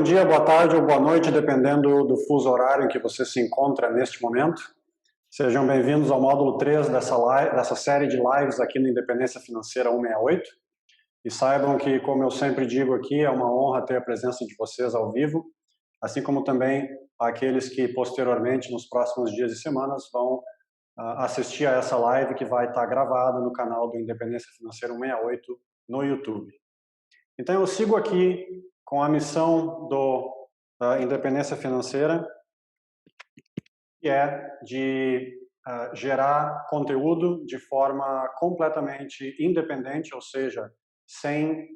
bom dia, boa tarde ou boa noite, dependendo do fuso horário em que você se encontra neste momento. Sejam bem-vindos ao módulo 3 dessa série de lives aqui no Independência Financeira 168. E saibam que, como eu sempre digo aqui, é uma honra ter a presença de vocês ao vivo, assim como também aqueles que posteriormente, nos próximos dias e semanas, vão assistir a essa live que vai estar gravada no canal do Independência Financeira 168 no YouTube. Então eu sigo aqui com a missão da Independência Financeira, que é de gerar conteúdo de forma completamente independente, ou seja, sem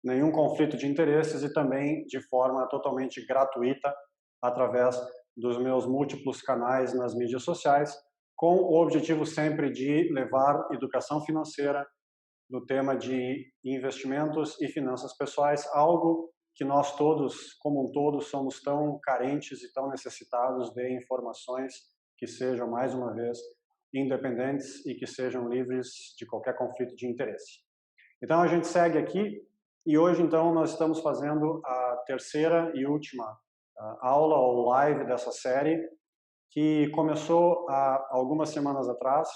nenhum conflito de interesses e também de forma totalmente gratuita através dos meus múltiplos canais nas mídias sociais, com o objetivo sempre de levar educação financeira no tema de investimentos e finanças pessoais, algo que nós todos, como um todo, somos tão carentes e tão necessitados de informações que sejam, mais uma vez, independentes e que sejam livres de qualquer conflito de interesse. Então, a gente segue aqui e hoje, então, nós estamos fazendo a terceira e última aula ou live dessa série, que começou há algumas semanas atrás.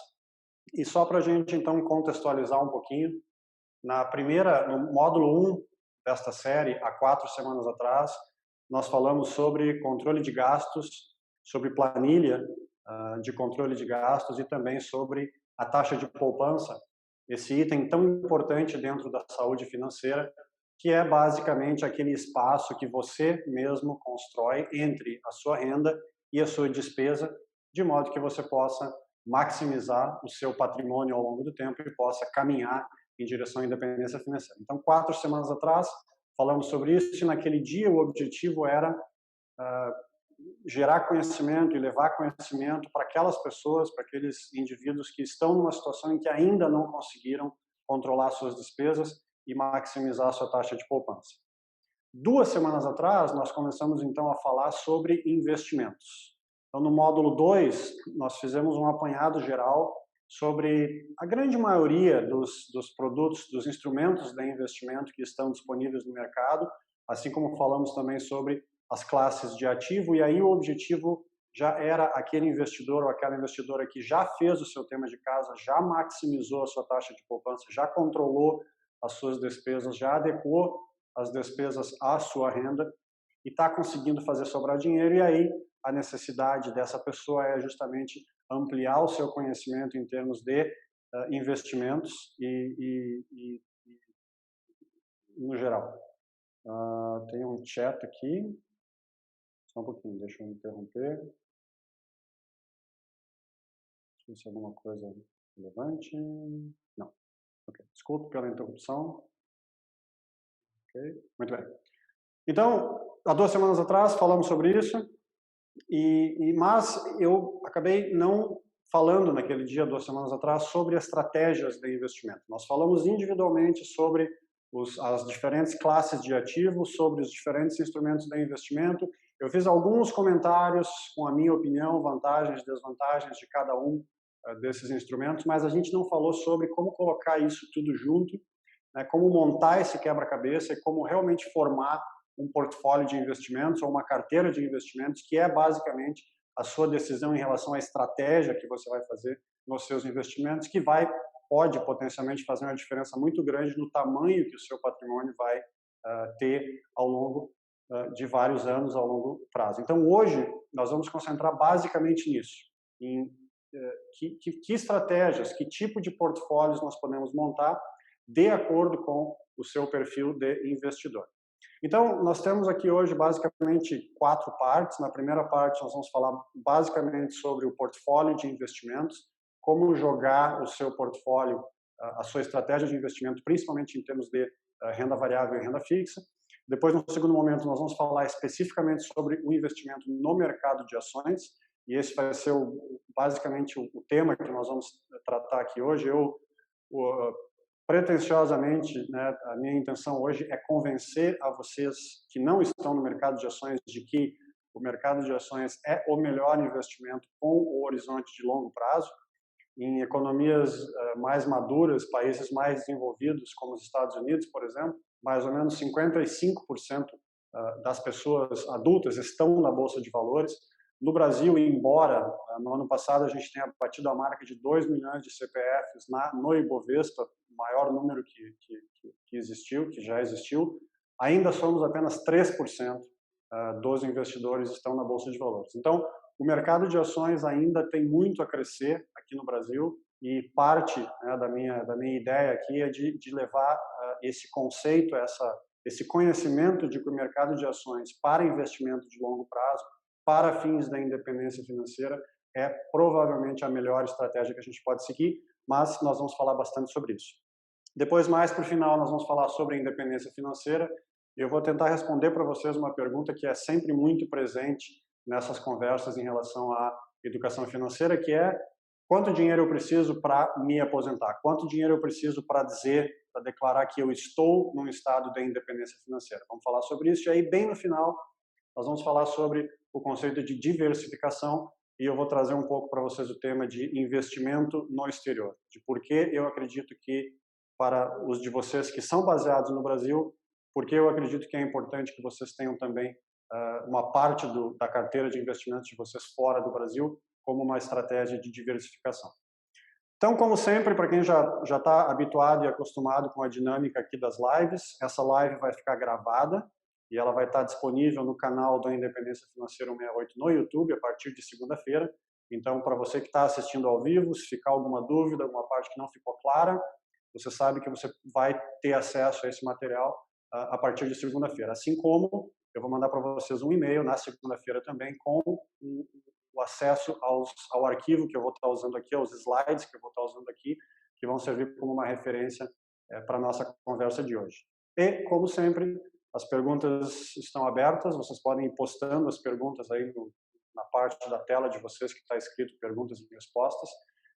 E só para a gente, então, contextualizar um pouquinho, no módulo 1 desta série, há 4 semanas atrás, nós falamos sobre controle de gastos, sobre planilha de controle de gastos e também sobre a taxa de poupança, esse item tão importante dentro da saúde financeira, que é basicamente aquele espaço que você mesmo constrói entre a sua renda e a sua despesa, de modo que você possa maximizar o seu patrimônio ao longo do tempo e possa caminhar em direção à independência financeira. Então, 4 semanas atrás, falamos sobre isso e naquele dia o objetivo era gerar conhecimento e levar conhecimento para aquelas pessoas, para aqueles indivíduos que estão numa situação em que ainda não conseguiram controlar suas despesas e maximizar a sua taxa de poupança. 2 semanas atrás, nós começamos então a falar sobre investimentos. Então, no módulo 2, nós fizemos um apanhado geral sobre a grande maioria dos produtos, dos instrumentos de investimento que estão disponíveis no mercado, assim como falamos também sobre as classes de ativo, e aí o objetivo já era aquele investidor ou aquela investidora que já fez o seu tema de casa, já maximizou a sua taxa de poupança, já controlou as suas despesas, já adequou as despesas à sua renda e está conseguindo fazer sobrar dinheiro, e aí a necessidade dessa pessoa é justamente ampliar o seu conhecimento em termos de investimentos e no geral. Tem um chat aqui. Só um pouquinho, deixa eu interromper. Deixa eu ver se é alguma coisa relevante. Não. Okay. Desculpe pela interrupção. Ok, muito bem. Então, há 2 semanas atrás falamos sobre isso, mas eu acabei não falando naquele dia, 2 semanas atrás, sobre estratégias de investimento. Nós falamos individualmente sobre as diferentes classes de ativos, sobre os diferentes instrumentos de investimento. Eu fiz alguns comentários com a minha opinião, vantagens e desvantagens de cada um desses instrumentos, mas a gente não falou sobre como colocar isso tudo junto, né, como montar esse quebra-cabeça e como realmente formar um portfólio de investimentos ou uma carteira de investimentos, que é basicamente a sua decisão em relação à estratégia que você vai fazer nos seus investimentos, que pode potencialmente fazer uma diferença muito grande no tamanho que o seu patrimônio vai ter ao longo de vários anos, ao longo prazo. Então, hoje, nós vamos concentrar basicamente nisso, em que estratégias, que tipo de portfólios nós podemos montar de acordo com o seu perfil de investidor. Então, nós temos aqui hoje basicamente 4 partes. Na primeira parte, nós vamos falar basicamente sobre o portfólio de investimentos, como jogar o seu portfólio, a sua estratégia de investimento, principalmente em termos de renda variável e renda fixa. Depois, no segundo momento, nós vamos falar especificamente sobre o investimento no mercado de ações, e esse vai ser basicamente o tema que nós vamos tratar aqui hoje. Pretensiosamente, né, a minha intenção hoje é convencer a vocês que não estão no mercado de ações de que o mercado de ações é o melhor investimento com o horizonte de longo prazo. Em economias mais maduras, países mais desenvolvidos, como os Estados Unidos, por exemplo, mais ou menos 55% das pessoas adultas estão na Bolsa de Valores. No Brasil, embora no ano passado a gente tenha batido a marca de 2 milhões de CPFs no Ibovespa, o maior número que existiu, que já existiu, ainda somos apenas 3% dos investidores estão na Bolsa de Valores. Então, o mercado de ações ainda tem muito a crescer aqui no Brasil e parte, né, da minha ideia aqui é de levar esse conceito, esse conhecimento de que o mercado de ações para investimento de longo prazo, para fins da independência financeira, é provavelmente a melhor estratégia que a gente pode seguir, mas nós vamos falar bastante sobre isso. Depois, mais para o final, nós vamos falar sobre a independência financeira. Eu vou tentar responder para vocês uma pergunta que é sempre muito presente nessas conversas em relação à educação financeira, que é: quanto dinheiro eu preciso para me aposentar? Quanto dinheiro eu preciso para declarar que eu estou num estado de independência financeira? Vamos falar sobre isso. E aí, bem no final, nós vamos falar sobre o conceito de diversificação e eu vou trazer um pouco para vocês o tema de investimento no exterior, de por que eu acredito que, para os de vocês que são baseados no Brasil, porque eu acredito que é importante que vocês tenham também uma parte da carteira de investimentos de vocês fora do Brasil como uma estratégia de diversificação. Então, como sempre, para quem já está habituado e acostumado com a dinâmica aqui das lives, essa live vai ficar gravada e ela vai estar disponível no canal da Independência Financeira 168 no YouTube a partir de segunda-feira. Então, para você que está assistindo ao vivo, se ficar alguma dúvida, alguma parte que não ficou clara, você sabe que você vai ter acesso a esse material a partir de segunda-feira. Assim como eu vou mandar para vocês um e-mail na segunda-feira também com o acesso ao arquivo que eu vou estar usando aqui, aos slides que eu vou estar usando aqui, que vão servir como uma referência para a nossa conversa de hoje. E, como sempre, as perguntas estão abertas, vocês podem ir postando as perguntas aí na parte da tela de vocês que está escrito perguntas e respostas,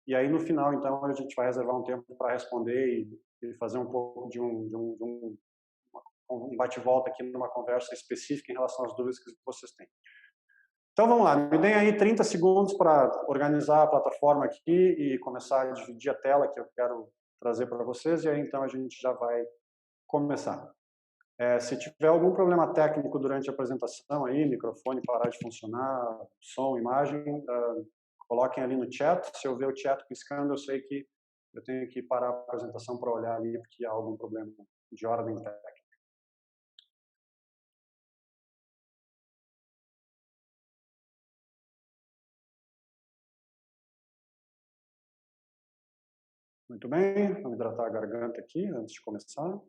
e aí no final, então, a gente vai reservar um tempo para responder e fazer um pouco de um bate-volta aqui numa conversa específica em relação às dúvidas que vocês têm. Então vamos lá, me deem aí 30 segundos para organizar a plataforma aqui e começar a dividir a tela que eu quero trazer para vocês, e aí então a gente já vai começar. Se tiver algum problema técnico durante a apresentação aí, microfone parar de funcionar, som, imagem, coloquem ali no chat. Se eu ver o chat piscando, eu sei que eu tenho que parar a apresentação para olhar ali porque há algum problema de ordem técnica. Muito bem, vamos hidratar a garganta aqui antes de começar.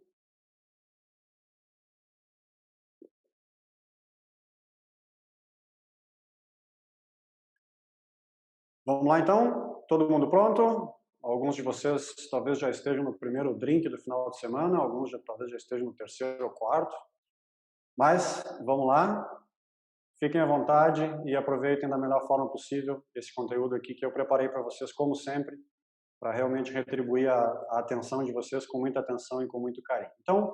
Vamos lá então? Todo mundo pronto? Alguns de vocês talvez já estejam no primeiro drink do final de semana, alguns talvez já estejam no terceiro ou quarto. Mas vamos lá, fiquem à vontade e aproveitem da melhor forma possível esse conteúdo aqui que eu preparei para vocês, como sempre, para realmente retribuir a atenção de vocês com muita atenção e com muito carinho. Então,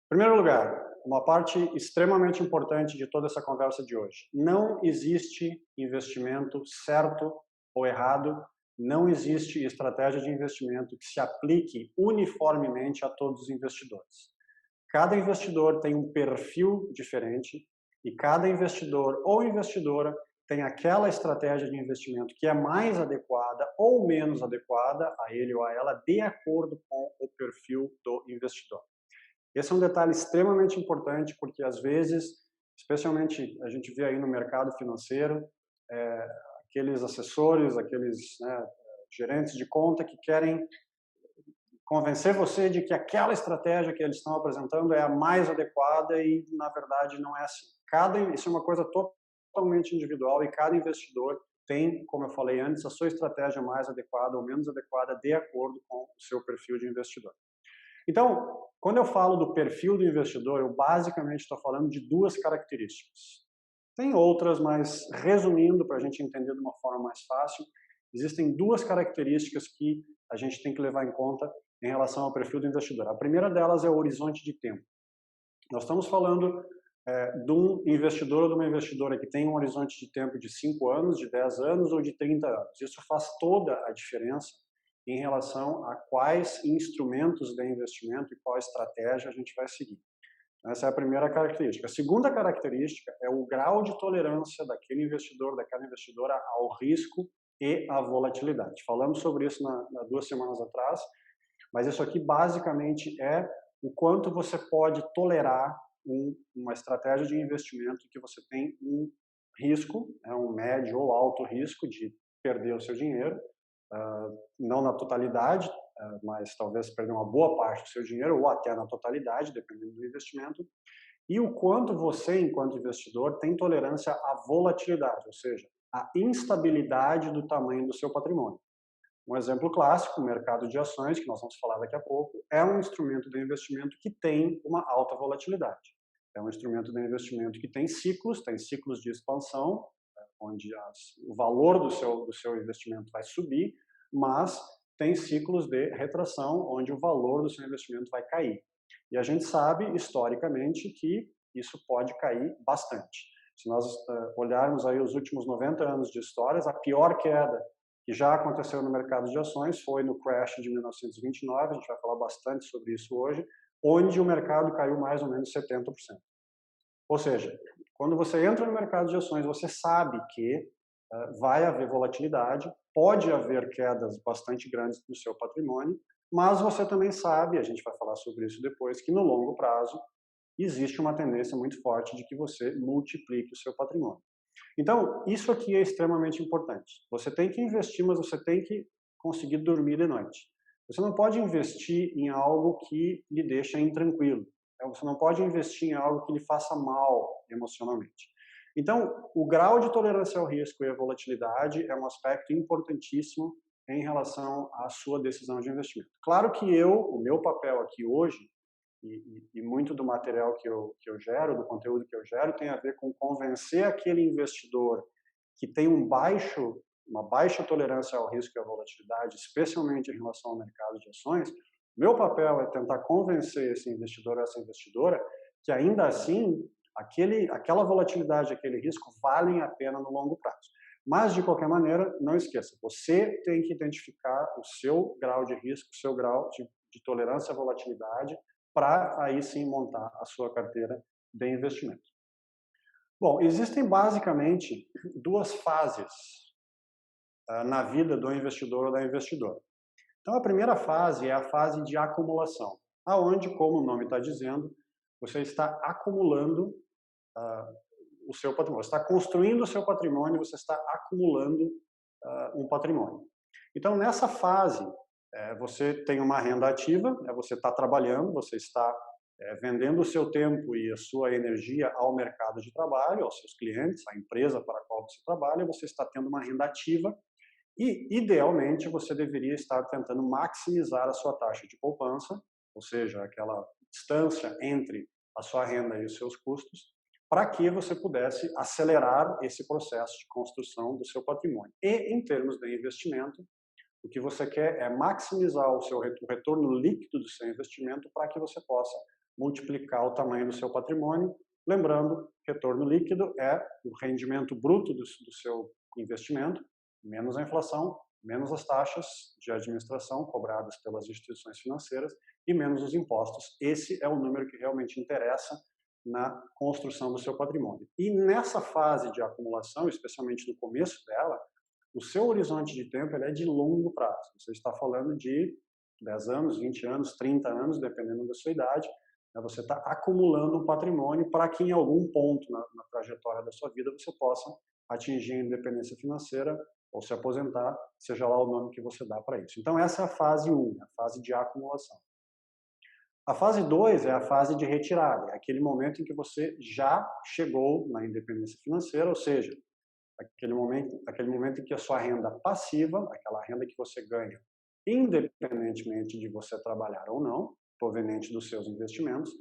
em primeiro lugar, uma parte extremamente importante de toda essa conversa de hoje. Não existe investimento certo ou errado, não existe estratégia de investimento que se aplique uniformemente a todos os investidores. Cada investidor tem um perfil diferente e cada investidor ou investidora tem aquela estratégia de investimento que é mais adequada ou menos adequada a ele ou a ela de acordo com o perfil do investidor. Esse é um detalhe extremamente importante porque, às vezes, especialmente a gente vê aí no mercado financeiro, aqueles assessores, aqueles gerentes de conta que querem convencer você de que aquela estratégia que eles estão apresentando é a mais adequada e, na verdade, não é assim. Isso é uma coisa totalmente individual e cada investidor tem, como eu falei antes, a sua estratégia mais adequada ou menos adequada de acordo com o seu perfil de investidor. Então, quando eu falo do perfil do investidor, eu basicamente estou falando de duas características. Tem outras, mas resumindo, para a gente entender de uma forma mais fácil, existem duas características que a gente tem que levar em conta em relação ao perfil do investidor. A primeira delas é o horizonte de tempo. Nós estamos falando de um investidor ou de uma investidora que tem um horizonte de tempo de 5 anos, de 10 anos ou de 30 anos. Isso faz toda a diferença em relação a quais instrumentos de investimento e qual estratégia a gente vai seguir. Essa é a primeira característica. A segunda característica é o grau de tolerância daquela investidora ao risco e à volatilidade. Falamos sobre isso na 2 semanas atrás, mas isso aqui basicamente é o quanto você pode tolerar uma estratégia de investimento que você tem um risco, um médio ou alto risco de perder o seu dinheiro, não na totalidade, mas talvez perder uma boa parte do seu dinheiro ou até na totalidade, dependendo do investimento, e o quanto você, enquanto investidor, tem tolerância à volatilidade, ou seja, à instabilidade do tamanho do seu patrimônio. Um exemplo clássico, o mercado de ações, que nós vamos falar daqui a pouco, é um instrumento de investimento que tem uma alta volatilidade. É um instrumento de investimento que tem ciclos de expansão, onde o valor do seu investimento vai subir, mas tem ciclos de retração, onde o valor do seu investimento vai cair. E a gente sabe, historicamente, que isso pode cair bastante. Se nós olharmos aí os últimos 90 anos de histórias, a pior queda que já aconteceu no mercado de ações foi no crash de 1929, a gente vai falar bastante sobre isso hoje, onde o mercado caiu mais ou menos 70%. Ou seja, quando você entra no mercado de ações, você sabe que vai haver volatilidade, pode haver quedas bastante grandes no seu patrimônio, mas você também sabe, a gente vai falar sobre isso depois, que no longo prazo existe uma tendência muito forte de que você multiplique o seu patrimônio. Então, isso aqui é extremamente importante. Você tem que investir, mas você tem que conseguir dormir de noite. Você não pode investir em algo que lhe deixa intranquilo. Você não pode investir em algo que lhe faça mal emocionalmente. Então, o grau de tolerância ao risco e à volatilidade é um aspecto importantíssimo em relação à sua decisão de investimento. Claro que o meu papel aqui hoje, e muito do material que eu gero, do conteúdo que eu gero, tem a ver com convencer aquele investidor que tem uma baixa tolerância ao risco e à volatilidade, especialmente em relação ao mercado de ações. Meu papel é tentar convencer esse investidor ou essa investidora que ainda assim aquela volatilidade, aquele risco valem a pena no longo prazo. Mas, de qualquer maneira, não esqueça, você tem que identificar o seu grau de risco, o seu grau de tolerância à volatilidade, para aí sim montar a sua carteira de investimento. Bom, existem basicamente 2 fases na vida do investidor ou da investidora. Então, a primeira fase é a fase de acumulação, aonde, como o nome está dizendo, você está acumulando o seu patrimônio. Você está construindo o seu patrimônio, você está acumulando um patrimônio. Então, nessa fase, você tem uma renda ativa, você está trabalhando, você está vendendo o seu tempo e a sua energia ao mercado de trabalho, aos seus clientes, à empresa para a qual você trabalha, você está tendo uma renda ativa e, idealmente, você deveria estar tentando maximizar a sua taxa de poupança, ou seja, aquela distância entre a sua renda e os seus custos, para que você pudesse acelerar esse processo de construção do seu patrimônio. E, em termos de investimento, o que você quer é maximizar o retorno líquido do seu investimento para que você possa multiplicar o tamanho do seu patrimônio. Lembrando, retorno líquido é o rendimento bruto do seu investimento, menos a inflação, menos as taxas de administração cobradas pelas instituições financeiras e menos os impostos. Esse é o número que realmente interessa na construção do seu patrimônio. E nessa fase de acumulação, especialmente no começo dela, o seu horizonte de tempo é de longo prazo. Você está falando de 10 anos, 20 anos, 30 anos, dependendo da sua idade. Você está acumulando um patrimônio para que em algum ponto na trajetória da sua vida você possa atingir a independência financeira ou se aposentar, seja lá o nome que você dá para isso. Então essa é a fase 1, a fase de acumulação. A fase 2 é a fase de retirada, é aquele momento em que você já chegou na independência financeira, ou seja, aquele momento em que a sua renda passiva, aquela renda que você ganha, independentemente de você trabalhar ou não, proveniente dos seus investimentos,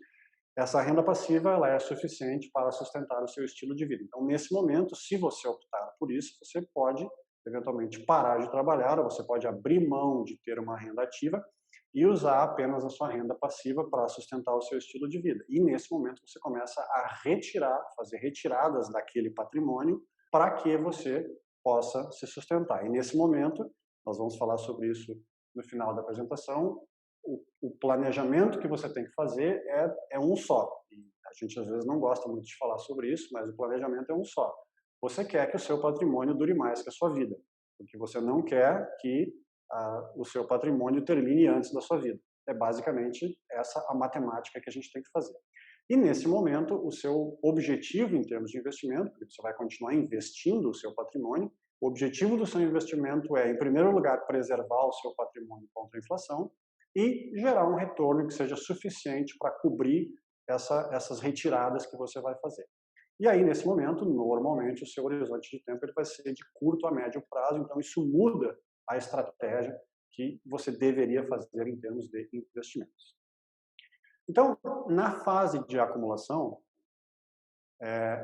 essa renda passiva ela é suficiente para sustentar o seu estilo de vida. Então, nesse momento, se você optar por isso, você pode eventualmente parar de trabalhar, ou você pode abrir mão de ter uma renda ativa e usar apenas a sua renda passiva para sustentar o seu estilo de vida. E nesse momento você começa a fazer retiradas daquele patrimônio para que você possa se sustentar. E nesse momento, nós vamos falar sobre isso no final da apresentação, o planejamento que você tem que fazer é um só. E a gente às vezes não gosta muito de falar sobre isso, mas o planejamento é um só. Você quer que o seu patrimônio dure mais que a sua vida, porque você não quer que o seu patrimônio termine antes da sua vida. É basicamente essa a matemática que a gente tem que fazer. E nesse momento, o seu objetivo em termos de investimento, porque você vai continuar investindo o seu patrimônio, o objetivo do seu investimento é, em primeiro lugar, preservar o seu patrimônio contra a inflação e gerar um retorno que seja suficiente para cobrir essas retiradas que você vai fazer. E aí, nesse momento, normalmente, o seu horizonte de tempo ele vai ser de curto a médio prazo, então isso muda a estratégia que você deveria fazer em termos de investimentos. Então, na fase de acumulação,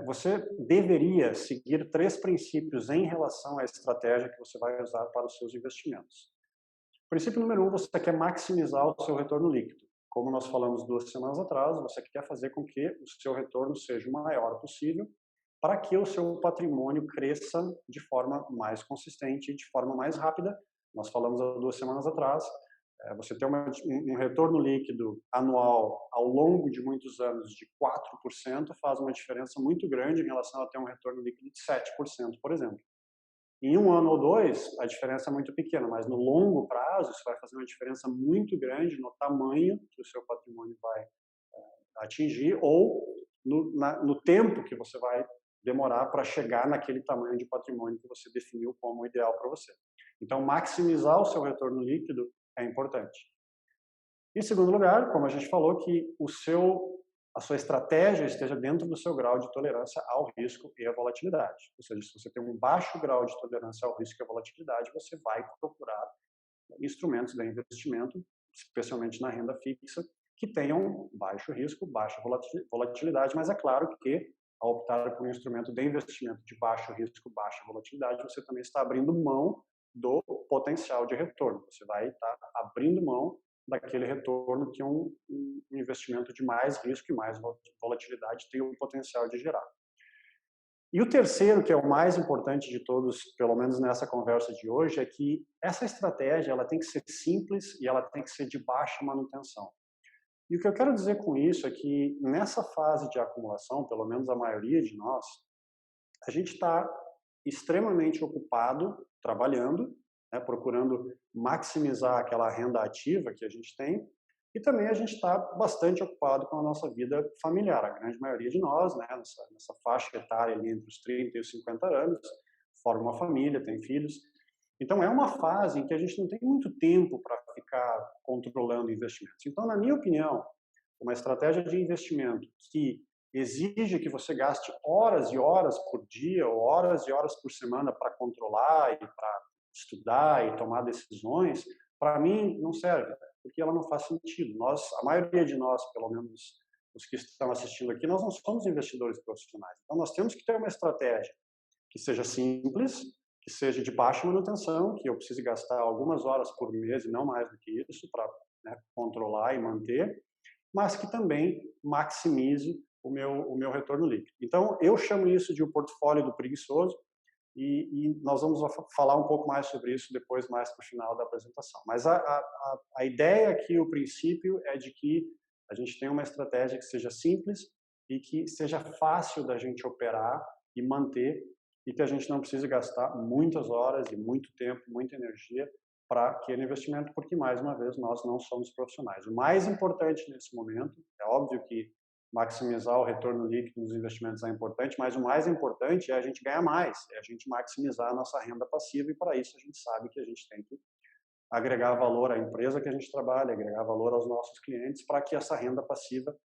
você deveria seguir 3 princípios em relação à estratégia que você vai usar para os seus investimentos. Princípio número 1, você quer maximizar o seu retorno líquido. Como nós falamos 2 semanas atrás, você quer fazer com que o seu retorno seja o maior possível para que o seu patrimônio cresça de forma mais consistente e de forma mais rápida. Nós falamos há 2 semanas atrás, você ter um retorno líquido anual ao longo de muitos anos de 4% faz uma diferença muito grande em relação a ter um retorno líquido de 7%, por exemplo. Em um ano ou dois, a diferença é muito pequena, mas no longo prazo, isso vai fazer uma diferença muito grande no tamanho que o seu patrimônio vai atingir ou no tempo que você vai demorar para chegar naquele tamanho de patrimônio que você definiu como ideal para você. Então, maximizar o seu retorno líquido é importante. Em segundo lugar, como a gente falou, que a sua estratégia esteja dentro do seu grau de tolerância ao risco e à volatilidade. Ou seja, se você tem um baixo grau de tolerância ao risco e à volatilidade, você vai procurar instrumentos de investimento, especialmente na renda fixa, que tenham baixo risco, baixa volatilidade, mas é claro que, ao optar por um instrumento de investimento de baixo risco, baixa volatilidade, você também está abrindo mão do potencial de retorno. Você vai estar abrindo mão daquele retorno que um investimento de mais risco e mais volatilidade tem o potencial de gerar. E o terceiro, que é o mais importante de todos, pelo menos nessa conversa de hoje, é que essa estratégia ela tem que ser simples e ela tem que ser de baixa manutenção. E o que eu quero dizer com isso é que nessa fase de acumulação, pelo menos a maioria de nós, a gente está extremamente ocupado trabalhando, né, procurando maximizar aquela renda ativa que a gente tem, e também a gente está bastante ocupado com a nossa vida familiar. A grande maioria de nós, né, nessa faixa etária ali entre os 30 e os 50 anos, forma uma família, tem filhos. Então, é uma fase em que a gente não tem muito tempo para ficar controlando investimentos. Então, na minha opinião, uma estratégia de investimento que exige que você gaste horas e horas por dia ou horas e horas por semana para controlar e para estudar e tomar decisões, para mim não serve, porque ela não faz sentido. A maioria de nós, pelo menos os que estão assistindo aqui, nós não somos investidores profissionais. Então nós temos que ter uma estratégia que seja simples, que seja de baixa manutenção, que eu precise gastar algumas horas por mês e não mais do que isso para, né, controlar e manter, mas que também maximize o meu retorno líquido. Então, eu chamo isso de o portfólio do preguiçoso e nós vamos falar um pouco mais sobre isso depois, mais para o final da apresentação. Mas a ideia aqui, o princípio, é de que a gente tem uma estratégia que seja simples e que seja fácil da gente operar e manter e que a gente não precise gastar muitas horas e muito tempo, muita energia para aquele investimento, porque, mais uma vez, nós não somos profissionais. O mais importante nesse momento, é óbvio que maximizar o retorno líquido dos investimentos é importante, mas o mais importante é a gente ganhar mais, é a gente maximizar a nossa renda passiva, e para isso a gente sabe que a gente tem que agregar valor à empresa que a gente trabalha, agregar valor aos nossos clientes, para que essa renda passiva,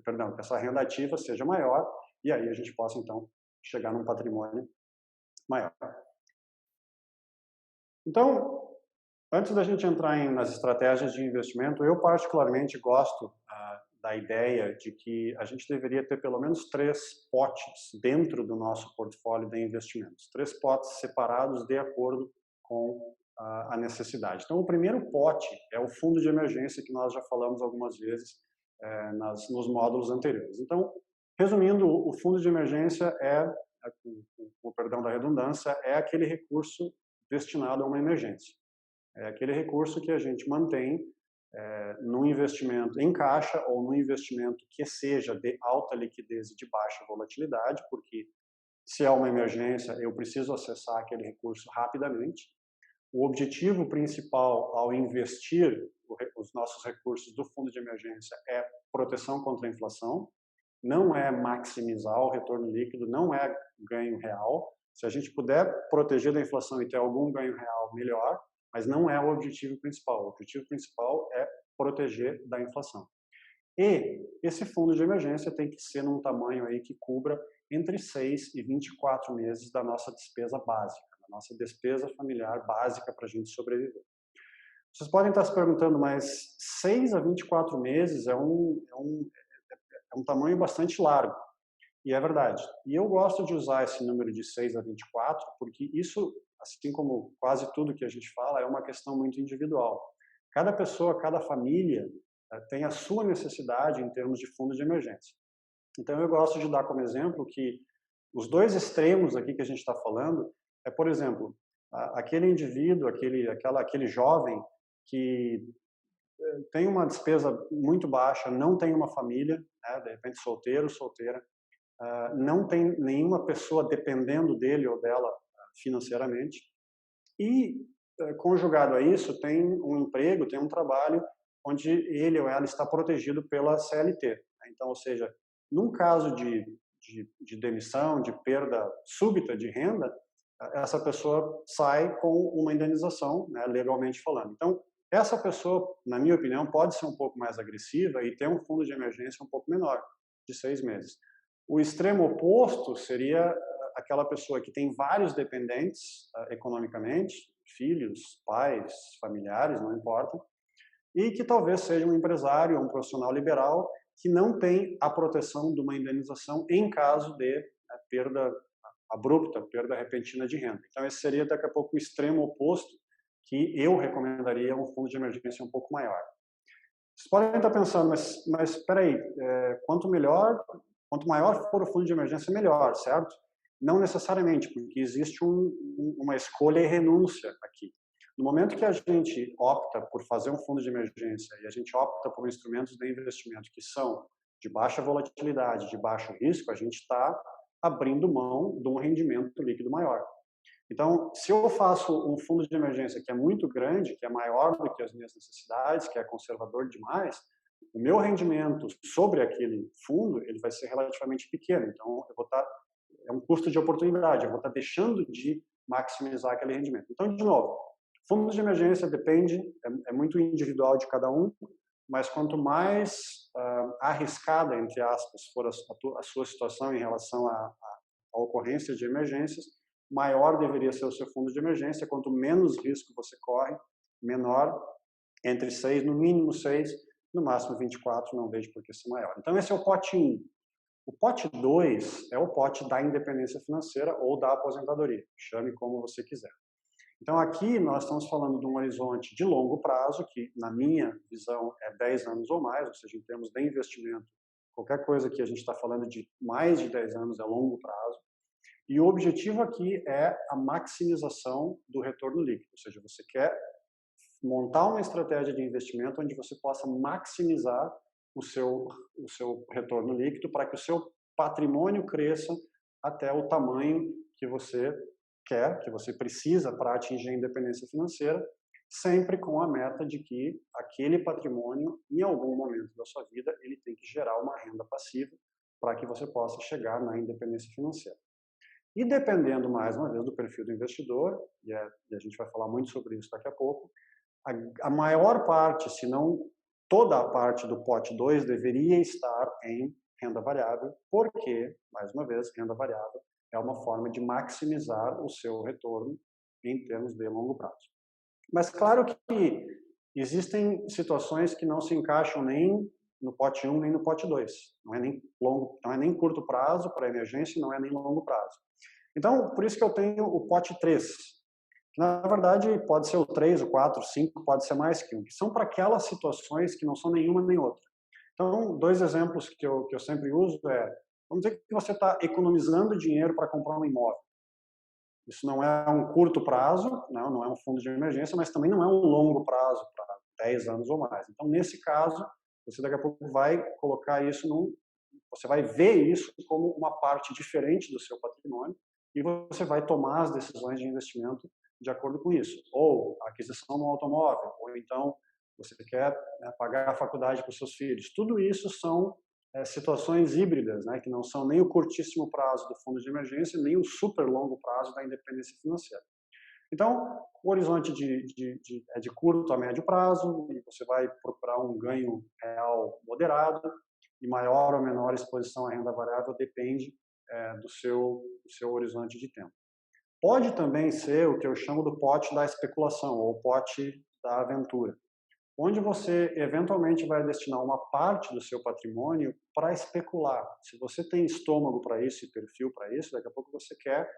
perdão, que essa renda ativa seja maior, e aí a gente possa, então, chegar num patrimônio maior. Então, antes da gente entrar nas estratégias de investimento, eu particularmente gosto da ideia de que a gente deveria ter pelo menos 3 potes dentro do nosso portfólio de investimentos. 3 potes separados de acordo com a necessidade. Então, o primeiro pote é o fundo de emergência, que nós já falamos algumas vezes nos módulos anteriores. Então, resumindo, o fundo de emergência com perdão da redundância, é aquele recurso destinado a uma emergência. É aquele recurso que a gente mantém num investimento em caixa ou num investimento que seja de alta liquidez e de baixa volatilidade, porque se há uma emergência, eu preciso acessar aquele recurso rapidamente. O objetivo principal ao investir os nossos recursos do fundo de emergência é proteção contra a inflação, não é maximizar o retorno líquido, não é ganho real. Se a gente puder proteger da inflação e ter algum ganho real, melhor, mas não é o objetivo principal. O objetivo principal é proteger da inflação. E esse fundo de emergência tem que ser num tamanho aí que cubra entre 6 e 24 meses da nossa despesa básica, da nossa despesa familiar básica para a gente sobreviver. Vocês podem estar se perguntando, mas 6 a 24 meses é um tamanho bastante largo. E é verdade. E eu gosto de usar esse número de 6 a 24, porque isso, assim como quase tudo que a gente fala, é uma questão muito individual. Cada pessoa, cada família tem a sua necessidade em termos de fundo de emergência. Então, eu gosto de dar como exemplo que os dois extremos aqui que a gente está falando é, por exemplo, aquele indivíduo, aquele jovem que tem uma despesa muito baixa, não tem uma família, né, de repente solteiro, solteira, não tem nenhuma pessoa dependendo dele ou dela financeiramente, e conjugado a isso tem um emprego, tem um trabalho onde ele ou ela está protegido pela CLT. Então, ou seja, num caso de demissão, de perda súbita de renda, essa pessoa sai com uma indenização, né, legalmente falando. Então, essa pessoa, na minha opinião, pode ser um pouco mais agressiva e ter um fundo de emergência um pouco menor, de 6 meses. O extremo oposto seria aquela pessoa que tem vários dependentes economicamente, filhos, pais, familiares, não importa, e que talvez seja um empresário ou um profissional liberal que não tem a proteção de uma indenização em caso de perda abrupta, perda repentina de renda. Então, esse seria, daqui a pouco, o extremo oposto, que eu recomendaria um fundo de emergência um pouco maior. Vocês podem estar pensando, mas espera aí, quanto maior for o fundo de emergência, melhor, certo? Não necessariamente, porque existe uma escolha e renúncia aqui. No momento que a gente opta por fazer um fundo de emergência e a gente opta por instrumentos de investimento que são de baixa volatilidade, de baixo risco, a gente está abrindo mão de um rendimento líquido maior. Então, se eu faço um fundo de emergência que é muito grande, que é maior do que as minhas necessidades, que é conservador demais, o meu rendimento sobre aquele fundo ele vai ser relativamente pequeno. Então, eu vou estar é um custo de oportunidade, eu vou estar deixando de maximizar aquele rendimento. Então, de novo, fundo de emergência depende, é muito individual de cada um, mas quanto mais arriscada, entre aspas, for a sua situação em relação à ocorrência de emergências, maior deveria ser o seu fundo de emergência. Quanto menos risco você corre, menor, entre 6, no mínimo 6, no máximo 24, não vejo por que ser maior. Então, esse é o pote 1. O pote 2 é o pote da independência financeira ou da aposentadoria, chame como você quiser. Então, aqui nós estamos falando de um horizonte de longo prazo, que, na minha visão, é 10 anos ou mais, ou seja, em termos de investimento, qualquer coisa que a gente está falando de mais de 10 anos é longo prazo. E o objetivo aqui é a maximização do retorno líquido, ou seja, você quer montar uma estratégia de investimento onde você possa maximizar o seu retorno líquido para que o seu patrimônio cresça até o tamanho que você quer, que você precisa para atingir a independência financeira, sempre com a meta de que aquele patrimônio, em algum momento da sua vida, ele tem que gerar uma renda passiva para que você possa chegar na independência financeira. E dependendo, mais uma vez, do perfil do investidor, e a gente vai falar muito sobre isso daqui a pouco, a maior parte, se não toda a parte do pote 2 deveria estar em renda variável, porque, mais uma vez, renda variável é uma forma de maximizar o seu retorno em termos de longo prazo. Mas claro que existem situações que não se encaixam nem no pote 1 nem no pote 2. Não é nem curto prazo para emergência, não é nem longo prazo. Então, por isso que eu tenho o pote 3. Na verdade, pode ser o 3, o 4, o 5, pode ser mais que um, que são para aquelas situações que não são nenhuma nem outra. Então, 2 exemplos que eu sempre uso vamos dizer que você está economizando dinheiro para comprar um imóvel. Isso não é um curto prazo, não é um fundo de emergência, mas também não é um longo prazo para 10 anos ou mais. Então, nesse caso, você daqui a pouco vai colocar isso você vai ver isso como uma parte diferente do seu patrimônio e você vai tomar as decisões de investimento de acordo com isso. Ou a aquisição de um automóvel, ou então você quer, né, pagar a faculdade para os seus filhos. Tudo isso são situações híbridas, né, que não são nem o curtíssimo prazo do fundo de emergência, nem o super longo prazo da independência financeira. Então, o horizonte é de curto a médio prazo, e você vai procurar um ganho real moderado, e maior ou menor exposição à renda variável depende do seu horizonte de tempo. Pode também ser o que eu chamo do pote da especulação, ou pote da aventura, onde você eventualmente vai destinar uma parte do seu patrimônio para especular. Se você tem estômago para isso e perfil para isso, daqui a pouco você quer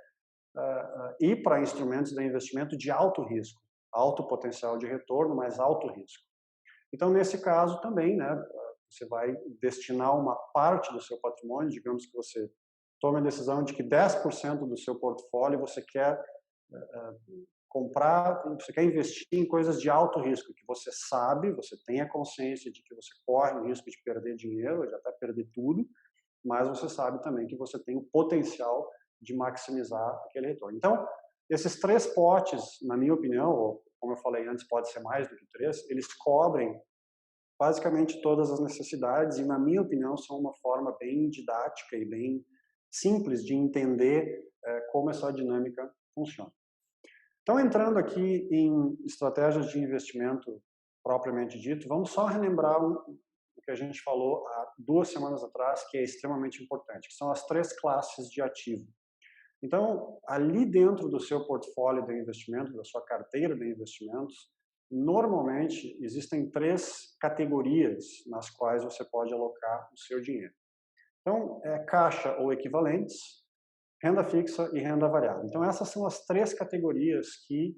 ir para instrumentos de investimento de alto risco, alto potencial de retorno, mas alto risco. Então, nesse caso também, né, você vai destinar uma parte do seu patrimônio, digamos que você tome a decisão de que 10% do seu portfólio você quer comprar, você quer investir em coisas de alto risco, que você sabe, você tem a consciência de que você corre o risco de perder dinheiro, de até perder tudo, mas você sabe também que você tem o potencial de maximizar aquele retorno. Então, esses 3 potes, na minha opinião, ou como eu falei antes, pode ser mais do que 3, eles cobrem basicamente todas as necessidades e, na minha opinião, são uma forma bem didática e bem simples de entender como essa dinâmica funciona. Então, entrando aqui em estratégias de investimento propriamente dito, vamos só relembrar o que a gente falou há 2 semanas atrás, que é extremamente importante, que são as 3 classes de ativo. Então, ali dentro do seu portfólio de investimento, da sua carteira de investimentos, normalmente existem 3 categorias nas quais você pode alocar o seu dinheiro. Então, caixa ou equivalentes, renda fixa e renda variável. Então, essas são as 3 categorias que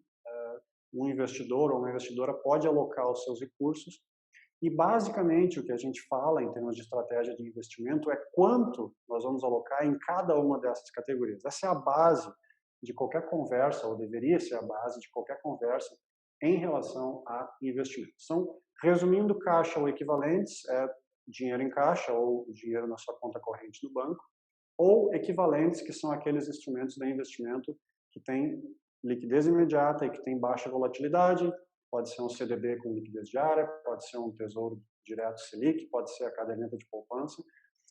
um investidor ou uma investidora pode alocar os seus recursos. E, basicamente, o que a gente fala em termos de estratégia de investimento é quanto nós vamos alocar em cada uma dessas categorias. Essa é a base de qualquer conversa, ou deveria ser a base de qualquer conversa em relação a investimentos. Então, resumindo, caixa ou equivalentes é dinheiro em caixa ou dinheiro na sua conta corrente do banco, ou equivalentes, que são aqueles instrumentos de investimento que têm liquidez imediata e que têm baixa volatilidade. Pode ser um CDB com liquidez diária, pode ser um tesouro direto Selic, pode ser a caderneta de poupança.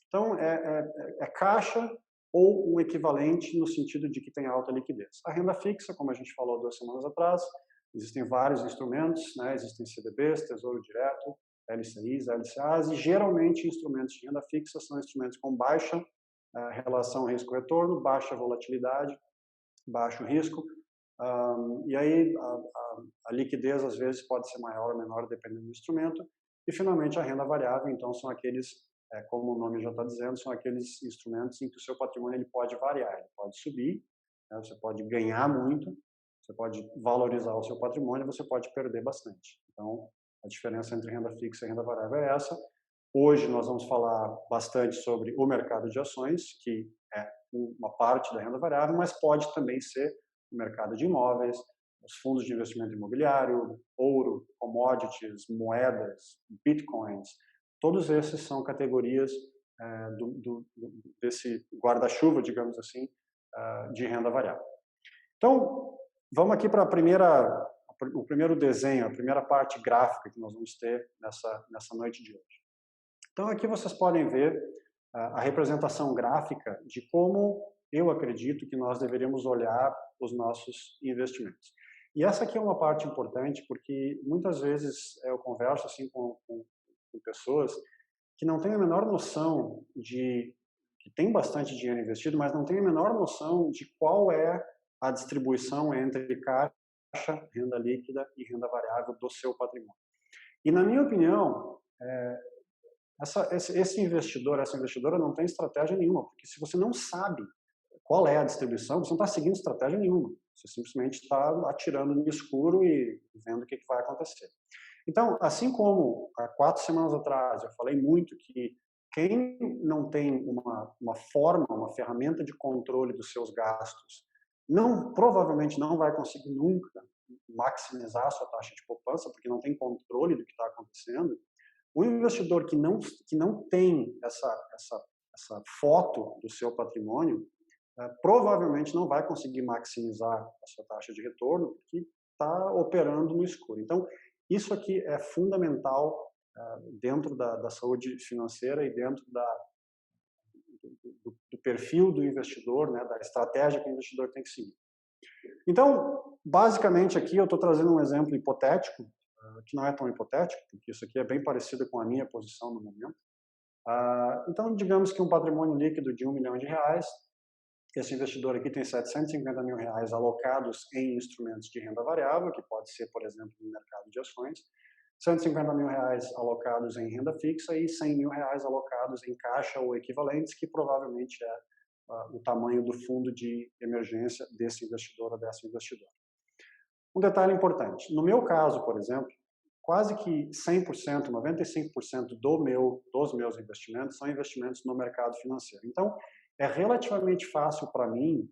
Então, é caixa ou um equivalente no sentido de que tem alta liquidez. A renda fixa, como a gente falou 2 semanas atrás, existem vários instrumentos, né? Existem CDBs, tesouro direto, LCIs, LCAs, e geralmente instrumentos de renda fixa são instrumentos com baixa relação risco-retorno, baixa volatilidade, baixo risco, e aí a liquidez às vezes pode ser maior ou menor dependendo do instrumento. E finalmente a renda variável, então são aqueles, como o nome já está dizendo, são aqueles instrumentos em que o seu patrimônio ele pode variar, ele pode subir, né, você pode ganhar muito, você pode valorizar o seu patrimônio, você pode perder bastante. Então a diferença entre renda fixa e renda variável é essa. Hoje nós vamos falar bastante sobre o mercado de ações, que é uma parte da renda variável, mas pode também ser o mercado de imóveis, os fundos de investimento imobiliário, ouro, commodities, moedas, bitcoins. Todos esses são categorias desse guarda-chuva, digamos assim, de renda variável. Então, vamos aqui para o primeiro desenho, a primeira parte gráfica que nós vamos ter nessa noite de hoje. Então, aqui vocês podem ver a representação gráfica de como eu acredito que nós deveríamos olhar os nossos investimentos. E essa aqui é uma parte importante, porque muitas vezes eu converso assim com pessoas que não têm a menor noção que tem bastante dinheiro investido, mas não têm a menor noção de qual é a distribuição entre caixa, renda líquida e renda variável do seu patrimônio. E, na minha opinião, esse investidor, essa investidora não tem estratégia nenhuma, porque se você não sabe qual é a distribuição, você não está seguindo estratégia nenhuma. Você simplesmente está atirando no escuro e vendo o que vai acontecer. Então, assim como há 4 semanas atrás eu falei muito que quem não tem uma forma, uma ferramenta de controle dos seus gastos, provavelmente não vai conseguir nunca maximizar a sua taxa de poupança, porque não tem controle do que está acontecendo. O investidor que não tem essa foto do seu patrimônio, provavelmente não vai conseguir maximizar a sua taxa de retorno, porque está operando no escuro. Então, isso aqui é fundamental dentro da saúde financeira e dentro do perfil do investidor, né, da estratégia que o investidor tem que seguir. Então, basicamente aqui eu estou trazendo um exemplo hipotético, que não é tão hipotético, porque isso aqui é bem parecido com a minha posição no momento. Então, digamos que um patrimônio líquido de R$1 milhão, esse investidor aqui tem R$750 mil alocados em instrumentos de renda variável, que pode ser, por exemplo, no mercado de ações, R$150 mil alocados em renda fixa e R$100 mil alocados em caixa ou equivalentes, que provavelmente é o tamanho do fundo de emergência desse investidor ou dessa investidora. Um detalhe importante, no meu caso, por exemplo, quase que 100%, 95% dos meus investimentos são investimentos no mercado financeiro. Então, é relativamente fácil para mim,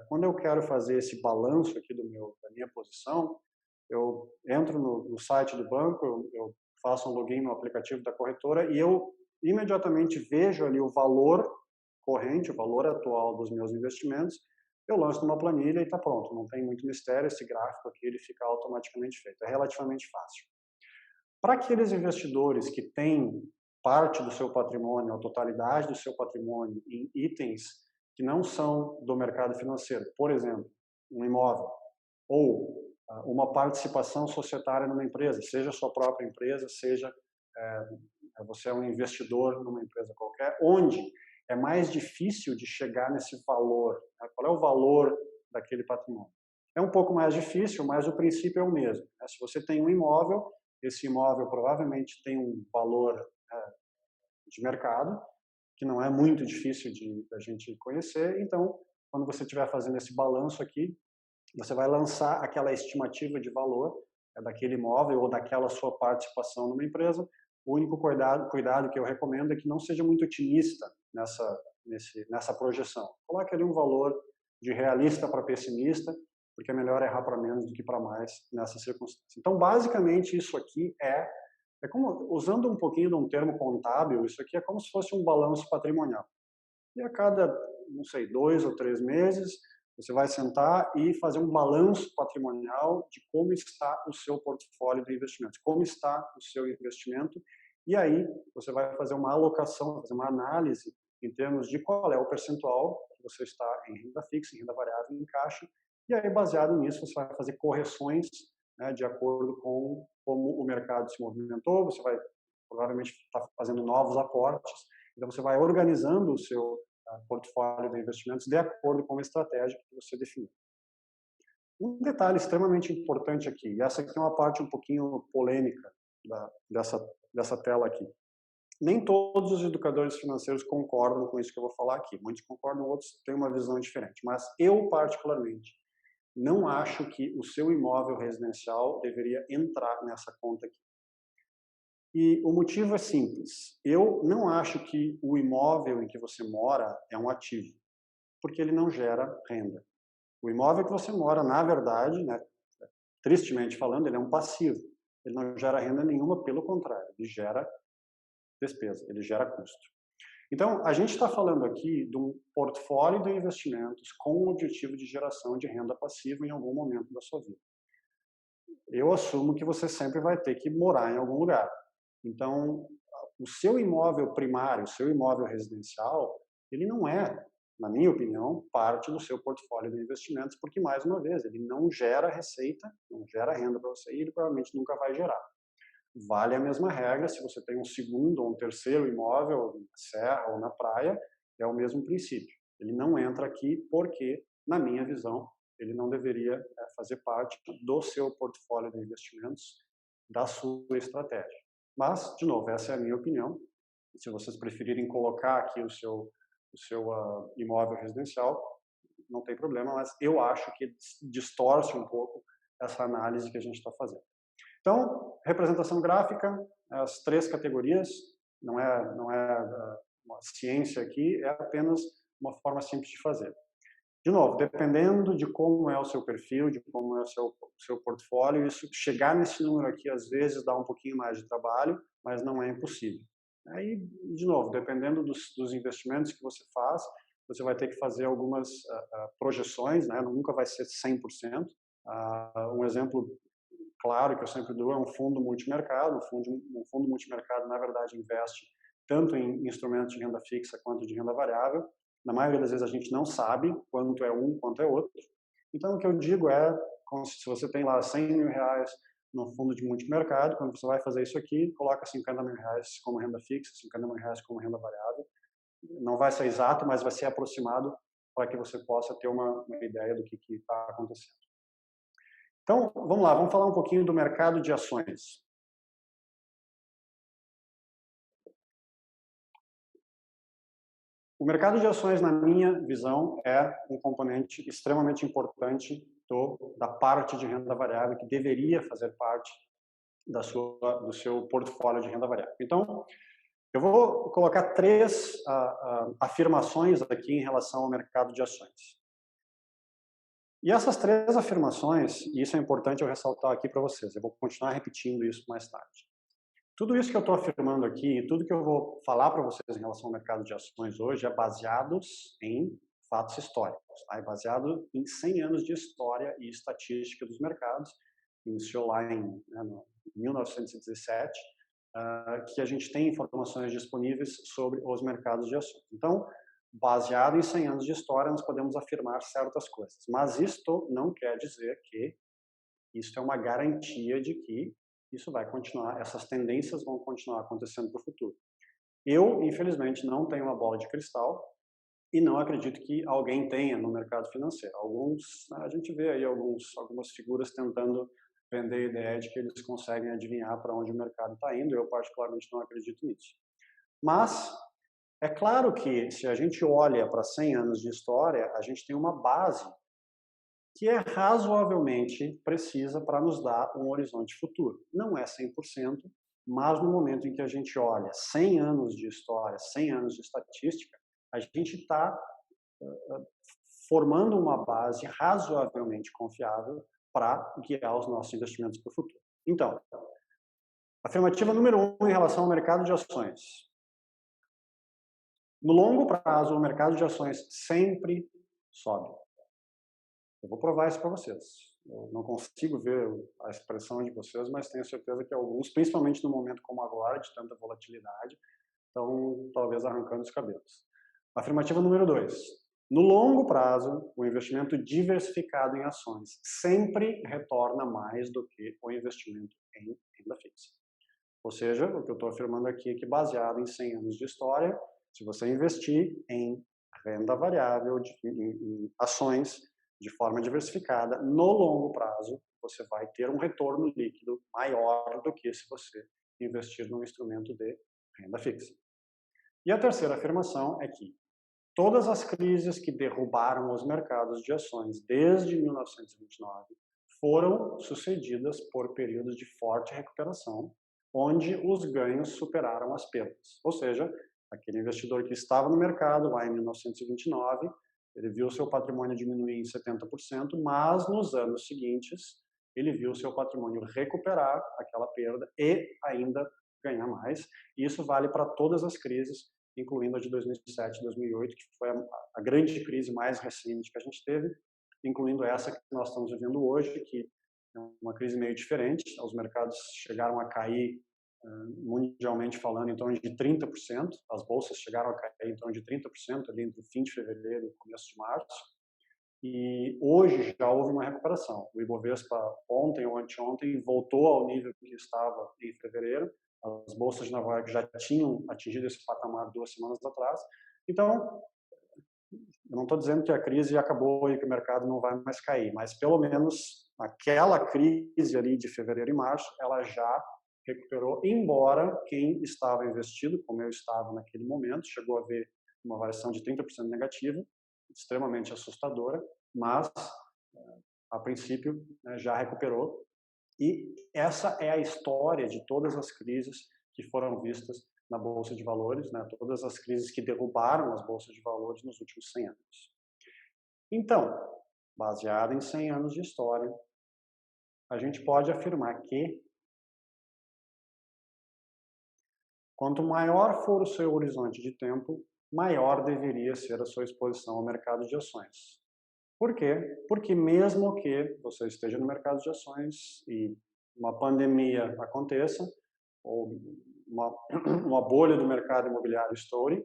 quando eu quero fazer esse balanço aqui da minha posição, eu entro no site do banco, eu faço um login no aplicativo da corretora e eu imediatamente vejo ali o valor corrente, o valor atual dos meus investimentos, eu lanço numa planilha e está pronto. Não tem muito mistério, esse gráfico aqui ele fica automaticamente feito. É relativamente fácil. Para aqueles investidores que têm parte do seu patrimônio, a totalidade do seu patrimônio em itens que não são do mercado financeiro, por exemplo, um imóvel, ou uma participação societária numa empresa, seja a sua própria empresa, seja você é um investidor numa empresa qualquer, onde é mais difícil de chegar nesse valor. Né? Qual é o valor daquele patrimônio? É um pouco mais difícil, mas o princípio é o mesmo. Né? Se você tem um imóvel, esse imóvel provavelmente tem um valor de mercado, que não é muito difícil da gente conhecer. Então, quando você estiver fazendo esse balanço aqui, você vai lançar aquela estimativa de valor daquele imóvel ou daquela sua participação numa empresa. O único cuidado que eu recomendo é que não seja muito otimista nessa projeção. Coloque ali um valor de realista para pessimista, porque é melhor errar para menos do que para mais nessa circunstância. Então, basicamente, isso aqui é como, usando um pouquinho de um termo contábil, isso aqui é como se fosse um balanço patrimonial. E a cada, não sei, 2 ou 3 meses, você vai sentar e fazer um balanço patrimonial de como está o seu portfólio de investimentos, como está o seu investimento, e aí você vai fazer uma alocação, fazer uma análise em termos de qual é o percentual que você está em renda fixa, em renda variável, em caixa, e aí baseado nisso você vai fazer correções, né, de acordo com como o mercado se movimentou, você vai provavelmente estar fazendo novos aportes, então você vai organizando o seu portfólio de investimentos de acordo com a estratégia que você definiu. Um detalhe extremamente importante aqui, e essa aqui é uma parte um pouquinho polêmica dessa tela aqui. Nem todos os educadores financeiros concordam com isso que eu vou falar aqui. Muitos concordam, outros têm uma visão diferente. Mas eu, particularmente, não acho que o seu imóvel residencial deveria entrar nessa conta aqui. E o motivo é simples. Eu não acho que o imóvel em que você mora é um ativo, porque ele não gera renda. O imóvel que você mora, na verdade, né, tristemente falando, ele é um passivo. Ele não gera renda nenhuma, pelo contrário, ele gera despesa, ele gera custo. Então, a gente está falando aqui de um portfólio de investimentos com o objetivo de geração de renda passiva em algum momento da sua vida. Eu assumo que você sempre vai ter que morar em algum lugar. Então, o seu imóvel primário, o seu imóvel residencial, ele não é, na minha opinião, parte do seu portfólio de investimentos, porque, mais uma vez, ele não gera receita, não gera renda para você e ele provavelmente nunca vai gerar. Vale a mesma regra se você tem um segundo ou um terceiro imóvel na serra ou na praia, é o mesmo princípio. Ele não entra aqui porque, na minha visão, ele não deveria fazer parte do seu portfólio de investimentos, da sua estratégia. Mas, de novo, essa é a minha opinião. Se vocês preferirem colocar aqui o seu imóvel residencial, não tem problema, mas eu acho que distorce um pouco essa análise que a gente está fazendo. Então, representação gráfica, as 3 categorias, não é uma ciência aqui, é apenas uma forma simples de fazer. De novo, dependendo de como é o seu perfil, de como é o seu portfólio, isso chegar nesse número aqui às vezes dá um pouquinho mais de trabalho, mas não é impossível. Aí, de novo, dependendo dos investimentos que você faz, você vai ter que fazer algumas projeções, né? Nunca vai ser 100%. Um exemplo claro que eu sempre dou é um fundo multimercado. Um fundo multimercado, na verdade, investe tanto em instrumentos de renda fixa quanto de renda variável. Na maioria das vezes a gente não sabe quanto é um, quanto é outro. Então, o que eu digo é, se você tem lá 100 mil reais no fundo de multimercado, quando você vai fazer isso aqui, coloca 50 mil reais como renda fixa, 50 mil reais como renda variável. Não vai ser exato, mas vai ser aproximado para que você possa ter uma ideia do que está acontecendo. Então, vamos lá, vamos falar um pouquinho do mercado de ações. O mercado de ações, na minha visão, é um componente extremamente importante da parte de renda variável, que deveria fazer parte do seu portfólio de renda variável. Então, eu vou colocar 3 afirmações aqui em relação ao mercado de ações. E essas 3 afirmações, e isso é importante eu ressaltar aqui para vocês, eu vou continuar repetindo isso mais tarde. Tudo isso que eu estou afirmando aqui, tudo que eu vou falar para vocês em relação ao mercado de ações hoje é baseados em fatos históricos, tá? É baseado em 100 anos de história e estatística dos mercados. Iniciou lá em 1917, que a gente tem informações disponíveis sobre os mercados de ações. Então, baseado em 100 anos de história, nós podemos afirmar certas coisas. Mas isto não quer dizer que isso é uma garantia de que isso vai continuar, essas tendências vão continuar acontecendo para o futuro. Eu, infelizmente, não tenho uma bola de cristal e não acredito que alguém tenha no mercado financeiro. A gente vê aí algumas figuras tentando vender a ideia de que eles conseguem adivinhar para onde o mercado está indo. Eu, particularmente, não acredito nisso. Mas é claro que, se a gente olha para 100 anos de história, a gente tem uma base que é razoavelmente precisa para nos dar um horizonte futuro. Não é 100%, mas no momento em que a gente olha 100 anos de história, 100 anos de estatística, a gente está formando uma base razoavelmente confiável para guiar os nossos investimentos para o futuro. Então, afirmativa número 1 em relação ao mercado de ações. No longo prazo, o mercado de ações sempre sobe. Eu vou provar isso para vocês. Eu não consigo ver a expressão de vocês, mas tenho certeza que alguns, principalmente no momento como agora, de tanta volatilidade, estão talvez arrancando os cabelos. Afirmativa número 2. No longo prazo, o investimento diversificado em ações sempre retorna mais do que o investimento em renda fixa. Ou seja, o que eu estou afirmando aqui é que, baseado em 100 anos de história, se você investir em renda variável, em ações, de forma diversificada, no longo prazo, você vai ter um retorno líquido maior do que se você investir num instrumento de renda fixa. E a terceira afirmação é que todas as crises que derrubaram os mercados de ações desde 1929 foram sucedidas por períodos de forte recuperação, onde os ganhos superaram as perdas. Ou seja, aquele investidor que estava no mercado lá em 1929, ele viu seu patrimônio diminuir em 70%, mas nos anos seguintes ele viu seu patrimônio recuperar aquela perda e ainda ganhar mais. E isso vale para todas as crises, incluindo a de 2007 e 2008, que foi a grande crise mais recente que a gente teve, incluindo essa que nós estamos vivendo hoje, que é uma crise meio diferente. Os mercados chegaram a cair, mundialmente falando, em torno de 30%. As bolsas chegaram a cair em torno de 30% ali entre o fim de fevereiro e o começo de março. E hoje já houve uma recuperação. O Ibovespa ontem ou anteontem voltou ao nível que estava em fevereiro. As bolsas de Nova York já tinham atingido esse patamar 2 semanas atrás. Então, eu não estou dizendo que a crise acabou e que o mercado não vai mais cair, mas pelo menos aquela crise ali de fevereiro e março, ela já recuperou, embora quem estava investido, como eu estava naquele momento, chegou a ver uma variação de 30% negativa, extremamente assustadora, mas a princípio já recuperou. E essa é a história de todas as crises que foram vistas na Bolsa de Valores, todas as crises que derrubaram as bolsas de valores nos últimos 100 anos. Então, baseado em 100 anos de história, a gente pode afirmar que quanto maior for o seu horizonte de tempo, maior deveria ser a sua exposição ao mercado de ações. Por quê? Porque mesmo que você esteja no mercado de ações e uma pandemia aconteça, ou uma, uma bolha do mercado imobiliário estoure,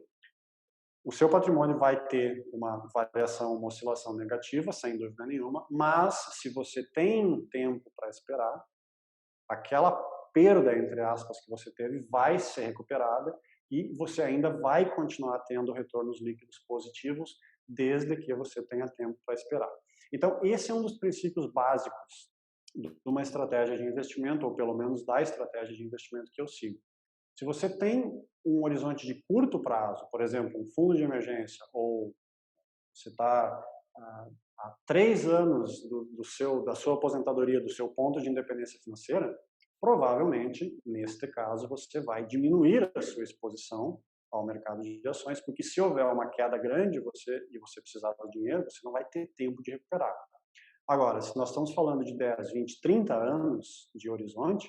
o seu patrimônio vai ter uma variação, uma oscilação negativa, sem dúvida nenhuma, mas se você tem tempo para esperar, aquela perda, entre aspas, que você teve vai ser recuperada e você ainda vai continuar tendo retornos líquidos positivos desde que você tenha tempo para esperar. Então, esse é um dos princípios básicos de uma estratégia de investimento, ou pelo menos da estratégia de investimento que eu sigo. Se você tem um horizonte de curto prazo, por exemplo, um fundo de emergência, ou você está há 3 anos da sua aposentadoria, do seu ponto de independência financeira, provavelmente, neste caso, você vai diminuir a sua exposição ao mercado de ações, porque se houver uma queda grande e você precisar do dinheiro, você não vai ter tempo de recuperar. Agora, se nós estamos falando de 10, 20, 30 anos de horizonte,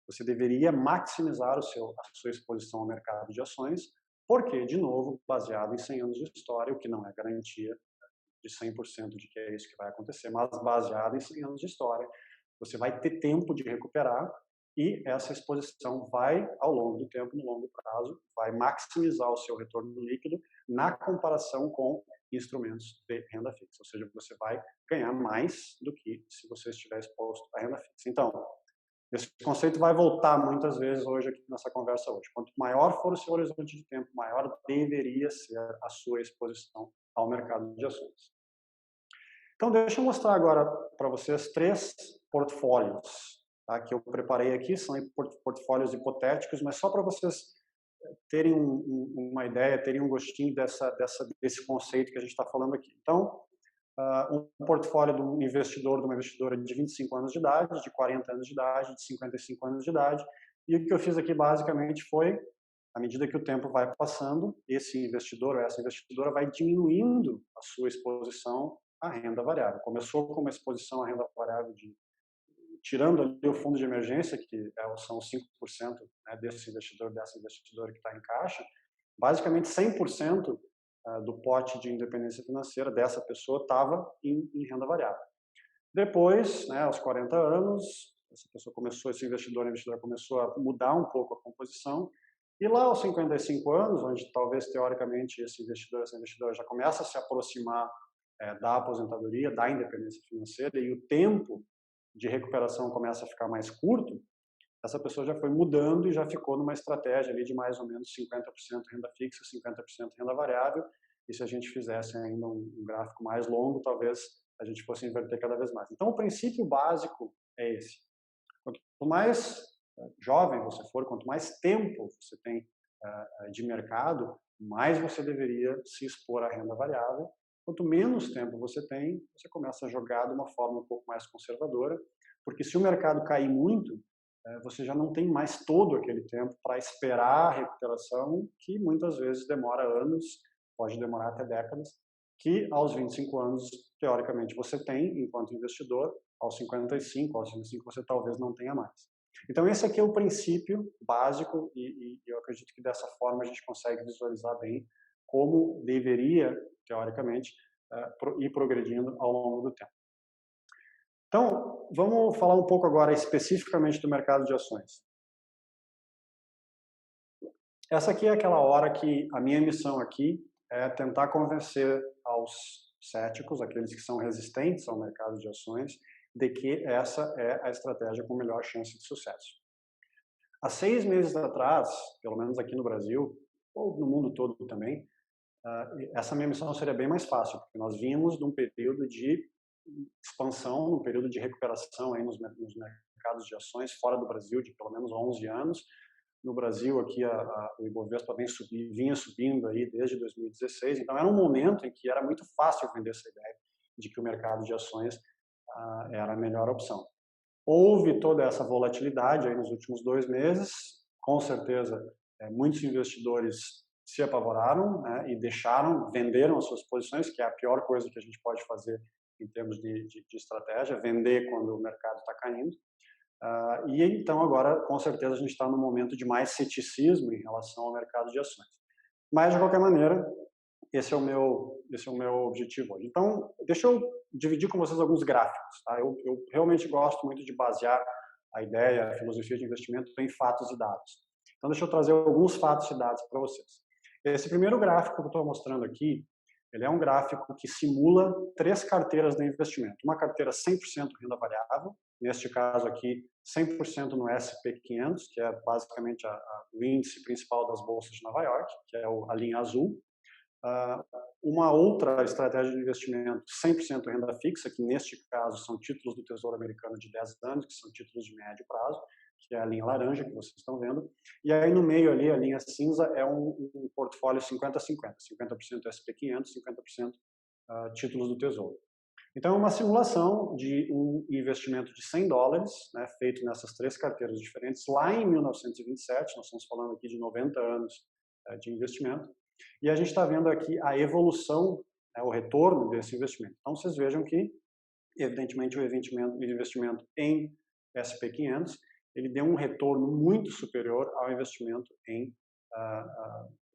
você deveria maximizar a sua exposição ao mercado de ações, porque, de novo, baseado em 100 anos de história, o que não é garantia de 100% de que é isso que vai acontecer, mas baseado em 100 anos de história, você vai ter tempo de recuperar e essa exposição vai, ao longo do tempo, no longo prazo, vai maximizar o seu retorno líquido na comparação com instrumentos de renda fixa. Ou seja, você vai ganhar mais do que se você estiver exposto à renda fixa. Então, esse conceito vai voltar muitas vezes hoje aqui nessa conversa hoje. Quanto maior for o seu horizonte de tempo, maior deveria ser a sua exposição ao mercado de ações. Então, deixa eu mostrar agora para vocês 3 portfólios, tá, que eu preparei aqui. São portfólios hipotéticos, mas só para vocês terem uma ideia, terem um gostinho desse conceito que a gente está falando aqui. Então, um portfólio de um investidor, de uma investidora de 25 anos de idade, de 40 anos de idade, de 55 anos de idade. E o que eu fiz aqui basicamente foi, à medida que o tempo vai passando, esse investidor ou essa investidora vai diminuindo a sua exposição à renda variável. Começou com uma exposição à renda variável tirando ali o fundo de emergência, que são os 5%, né, desse investidor, dessa investidora que está em caixa, basicamente 100% do pote de independência financeira dessa pessoa estava em renda variável. Depois, né, aos 40 anos, esse investidor, a investidora começou a mudar um pouco a composição, e lá aos 55 anos, onde talvez teoricamente esse investidor, essa investidora já começa a se aproximar da aposentadoria, da independência financeira, e o tempo de recuperação começa a ficar mais curto, essa pessoa já foi mudando e já ficou numa estratégia ali de mais ou menos 50% renda fixa, 50% renda variável, e se a gente fizesse ainda um gráfico mais longo, talvez a gente fosse inverter cada vez mais. Então, o princípio básico é esse. Quanto mais jovem você for, quanto mais tempo você tem de mercado, mais você deveria se expor à renda variável. Quanto menos tempo você tem, você começa a jogar de uma forma um pouco mais conservadora, porque se o mercado cair muito, você já não tem mais todo aquele tempo para esperar a recuperação, que muitas vezes demora anos, pode demorar até décadas, que aos 25 anos, teoricamente, você tem enquanto investidor, aos 55 você talvez não tenha mais. Então, esse aqui é o princípio básico e eu acredito que dessa forma a gente consegue visualizar bem como deveria, teoricamente, ir progredindo ao longo do tempo. Então, vamos falar um pouco agora especificamente do mercado de ações. Essa aqui é aquela hora que a minha missão aqui é tentar convencer aos céticos, aqueles que são resistentes ao mercado de ações, de que essa é a estratégia com melhor chance de sucesso. Há 6 meses atrás, pelo menos aqui no Brasil, ou no mundo todo também, essa minha missão seria bem mais fácil, porque nós vínhamos de um período de expansão, um período de recuperação aí nos mercados de ações fora do Brasil de pelo menos 11 anos. No Brasil, aqui, o Ibovespa vinha subindo aí desde 2016, então era um momento em que era muito fácil vender essa ideia de que o mercado de ações era a melhor opção. Houve toda essa volatilidade aí nos últimos 2 meses, com certeza muitos investidores se apavoraram, né, e venderam as suas posições, que é a pior coisa que a gente pode fazer em termos de estratégia, vender quando o mercado está caindo. E então agora, com certeza, a gente está num momento de mais ceticismo em relação ao mercado de ações. Mas, de qualquer maneira, esse é o meu objetivo hoje. Então, deixa eu dividir com vocês alguns gráficos. Tá? Eu realmente gosto muito de basear a ideia, a filosofia de investimento em fatos e dados. Então, deixa eu trazer alguns fatos e dados para vocês. Esse primeiro gráfico que eu estou mostrando aqui, ele é um gráfico que simula 3 carteiras de investimento. Uma carteira 100% renda variável, neste caso aqui 100% no S&P 500, que é basicamente o índice principal das bolsas de Nova York, que é a linha azul. Uma outra estratégia de investimento 100% renda fixa, que neste caso são títulos do Tesouro Americano de 10 anos, que são títulos de médio prazo, que é a linha laranja que vocês estão vendo. E aí no meio ali, a linha cinza, é um portfólio 50-50, 50% S&P 500, 50% títulos do Tesouro. Então, é uma simulação de um investimento de $100, né, feito nessas 3 carteiras diferentes, lá em 1927, nós estamos falando aqui de 90 anos de investimento, e a gente está vendo aqui a evolução, né, o retorno desse investimento. Então, vocês vejam que, evidentemente, o investimento em S&P 500, ele deu um retorno muito superior ao investimento em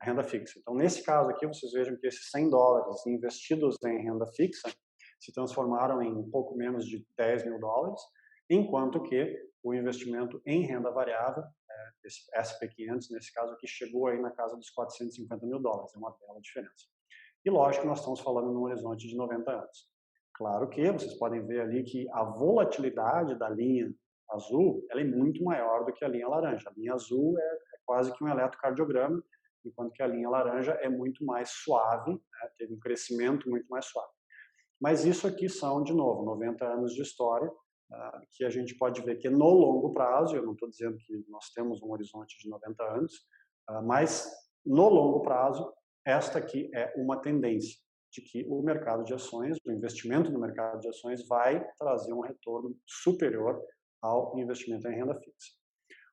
renda fixa. Então, nesse caso aqui, vocês vejam que esses $100 investidos em renda fixa se transformaram em um pouco menos de $10 mil, enquanto que o investimento em renda variável, esse S&P 500, nesse caso aqui, chegou aí na casa dos $450 mil, é uma bela diferença. E lógico, nós estamos falando num horizonte de 90 anos. Claro que vocês podem ver ali que a volatilidade da linha azul, ela é muito maior do que a linha laranja. A linha azul é quase que um eletrocardiograma, enquanto que a linha laranja é muito mais suave, né, teve um crescimento muito mais suave. Mas isso aqui são, de novo, 90 anos de história, que a gente pode ver que no longo prazo, eu não estou dizendo que nós temos um horizonte de 90 anos, mas no longo prazo, esta aqui é uma tendência de que o mercado de ações, o investimento no mercado de ações vai trazer um retorno superior ao investimento em renda fixa.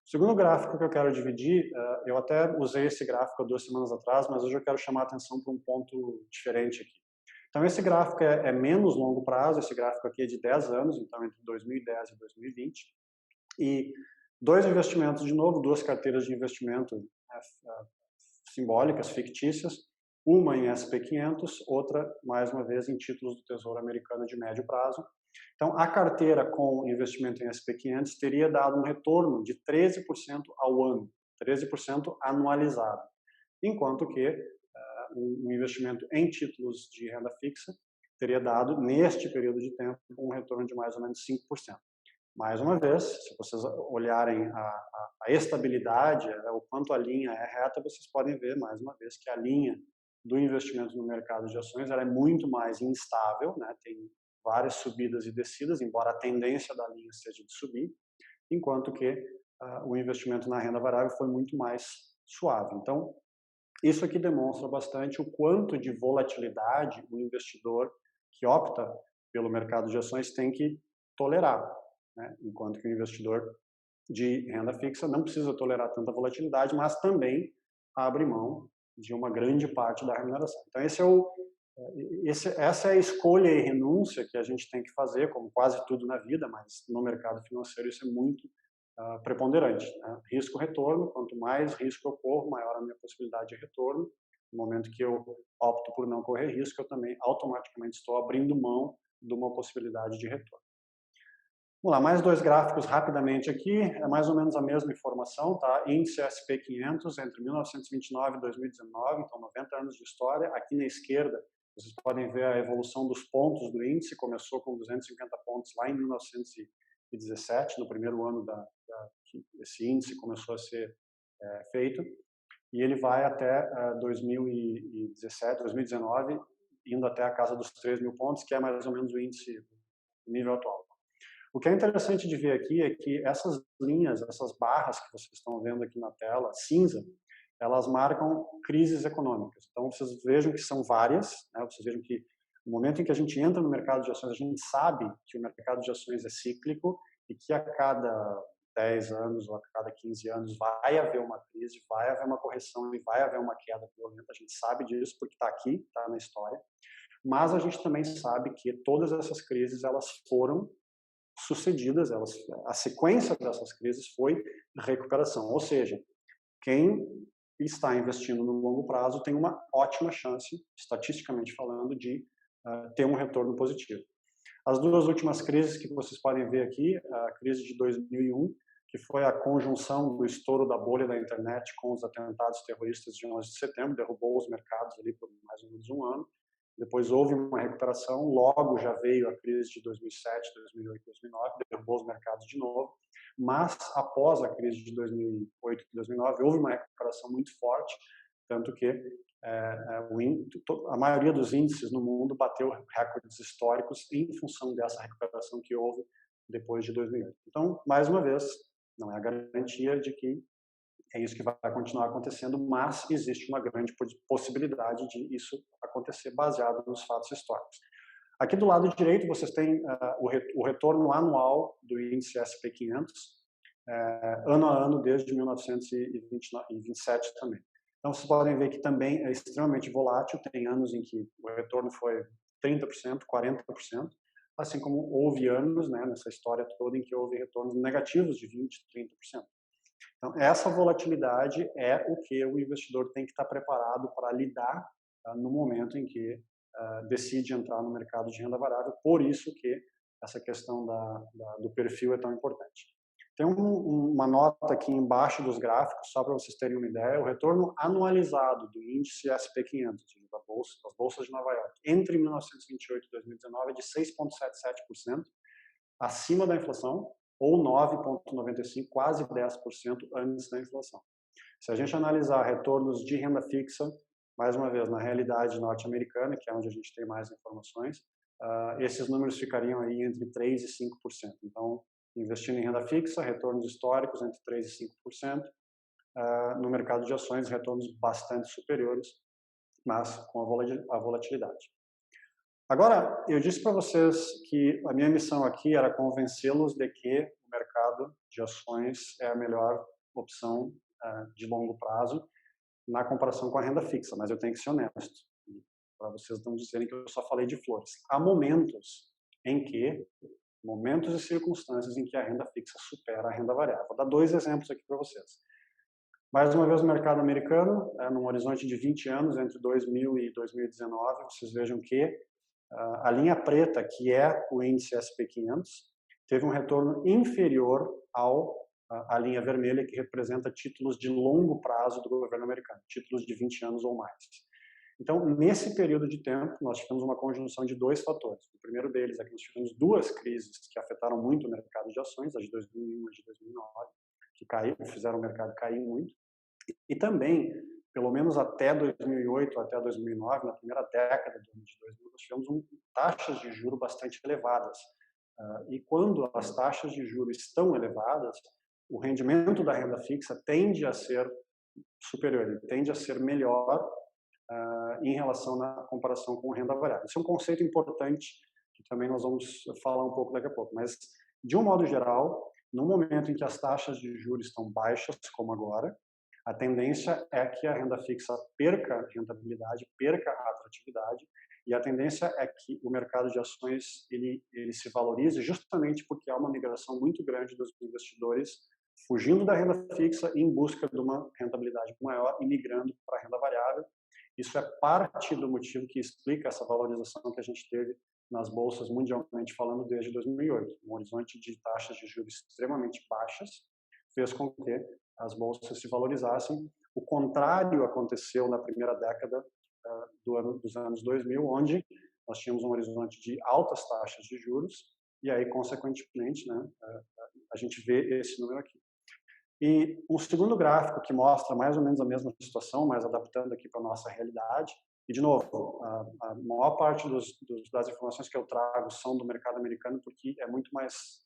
O segundo gráfico que eu quero dividir, eu até usei esse gráfico há 2 semanas atrás, mas hoje eu quero chamar a atenção para um ponto diferente aqui. Então, esse gráfico é menos longo prazo, esse gráfico aqui é de 10 anos, então entre 2010 e 2020. E 2 investimentos, de novo, 2 carteiras de investimento simbólicas, fictícias, uma em S&P 500, outra, mais uma vez, em títulos do Tesouro Americano de médio prazo. Então, a carteira com investimento em S&P 500 teria dado um retorno de 13% ao ano, 13% anualizado, enquanto que um investimento em títulos de renda fixa teria dado, neste período de tempo, um retorno de mais ou menos 5%. Mais uma vez, se vocês olharem a estabilidade, o quanto a linha é reta, vocês podem ver, mais uma vez, que a linha do investimento no mercado de ações ela é muito mais instável, né? Tem várias subidas e descidas, embora a tendência da linha seja de subir, enquanto que o investimento na renda variável foi muito mais suave. Então, isso aqui demonstra bastante o quanto de volatilidade o investidor que opta pelo mercado de ações tem que tolerar, né? Enquanto que o investidor de renda fixa não precisa tolerar tanta volatilidade, mas também abre mão de uma grande parte da remuneração. Então, essa é a escolha e renúncia que a gente tem que fazer, como quase tudo na vida, mas no mercado financeiro isso é muito preponderante, né? Risco-retorno, quanto mais risco eu corro, maior a minha possibilidade de retorno. No momento que eu opto por não correr risco, eu também automaticamente estou abrindo mão de uma possibilidade de retorno. Vamos lá, mais 2 gráficos rapidamente aqui, é mais ou menos a mesma informação, tá? Índice S&P 500 entre 1929 e 2019, então 90 anos de história. Aqui na esquerda, vocês podem ver a evolução dos pontos do índice, começou com 250 pontos lá em 1917, no primeiro ano que esse índice começou a ser feito, e ele vai até 2017, 2019, indo até a casa dos 3 mil pontos, que é mais ou menos o índice nível atual. O que é interessante de ver aqui é que essas linhas, essas barras que vocês estão vendo aqui na tela, cinza, elas marcam crises econômicas. Então, vocês vejam que são várias, né? Vocês vejam que no momento em que a gente entra no mercado de ações, a gente sabe que o mercado de ações é cíclico e que a cada 10 anos ou a cada 15 anos vai haver uma crise, vai haver uma correção e vai haver uma queda violenta. A gente sabe disso porque está aqui, está na história. Mas a gente também sabe que todas essas crises elas foram sucedidas, a sequência dessas crises foi recuperação. Ou seja, quem está investindo no longo prazo tem uma ótima chance, estatisticamente falando, de ter um retorno positivo. As duas últimas crises que vocês podem ver aqui, a crise de 2001, que foi a conjunção do estouro da bolha da internet com os atentados terroristas de 11 de setembro, derrubou os mercados ali por mais ou menos um ano. Depois houve uma recuperação, logo já veio a crise de 2007, 2008, 2009, derrubou os mercados de novo. Mas após a crise de 2008 e 2009, houve uma recuperação muito forte, tanto que a maioria dos índices no mundo bateu recordes históricos em função dessa recuperação que houve depois de 2008. Então, mais uma vez, não é a garantia de que é isso que vai continuar acontecendo, mas existe uma grande possibilidade de isso acontecer baseado nos fatos históricos. Aqui do lado direito vocês têm o retorno anual do índice S&P 500, ano a ano desde 1927 também. Então vocês podem ver que também é extremamente volátil, tem anos em que o retorno foi 30%, 40%, assim como houve anos, né, nessa história toda em que houve retornos negativos de 20%, 30%. Então, essa volatilidade é o que o investidor tem que estar preparado para lidar no momento em que decide entrar no mercado de renda variável, por isso que essa questão do perfil é tão importante. Tem uma nota aqui embaixo dos gráficos, só para vocês terem uma ideia, o retorno anualizado do índice S&P 500, das bolsas de Nova York, entre 1928 e 2019 é de 6,77%, acima da inflação, ou 9,95%, quase 10% antes da inflação. Se a gente analisar retornos de renda fixa, mais uma vez, na realidade norte-americana, que é onde a gente tem mais informações, esses números ficariam aí entre 3% e 5%. Então, investindo em renda fixa, retornos históricos entre 3% e 5%. No mercado de ações, retornos bastante superiores, mas com a volatilidade. Agora, eu disse para vocês que a minha missão aqui era convencê-los de que o mercado de ações é a melhor opção de longo prazo na comparação com a renda fixa, mas eu tenho que ser honesto, para vocês não dizerem que eu só falei de flores. Há momentos e circunstâncias em que a renda fixa supera a renda variável. Vou dar dois exemplos aqui para vocês. Mais uma vez, o mercado americano, num horizonte de 20 anos, entre 2000 e 2019, vocês vejam que a linha preta, que é o índice S&P 500, teve um retorno inferior à linha vermelha, que representa títulos de longo prazo do governo americano, títulos de 20 anos ou mais. Então, nesse período de tempo, nós tivemos uma conjunção de dois fatores. O primeiro deles é que nós tivemos duas crises que afetaram muito o mercado de ações, a de 2001 e a de 2009, que fizeram o mercado cair muito. E também, pelo menos até 2008, até 2009, na primeira década do ano de 2000, nós tivemos taxas de juros bastante elevadas. E quando as taxas de juros estão elevadas, o rendimento da renda fixa tende a ser superior, ele tende a ser melhor em relação na comparação com renda variável. Isso é um conceito importante que também nós vamos falar um pouco daqui a pouco. Mas, de um modo geral, no momento em que as taxas de juros estão baixas, como agora, a tendência é que a renda fixa perca rentabilidade, perca atratividade, e a tendência é que o mercado de ações ele se valorize justamente porque há uma migração muito grande dos investidores fugindo da renda fixa em busca de uma rentabilidade maior e migrando para a renda variável. Isso é parte do motivo que explica essa valorização que a gente teve nas bolsas mundialmente falando desde 2008. Um horizonte de taxas de juros extremamente baixas fez com que as bolsas se valorizassem. O contrário aconteceu na primeira década dos anos 2000, onde nós tínhamos um horizonte de altas taxas de juros e aí, consequentemente, né, a gente vê esse número aqui. E um segundo gráfico que mostra mais ou menos a mesma situação, mas adaptando aqui para a nossa realidade. E, de novo, a maior parte das informações que eu trago são do mercado americano, porque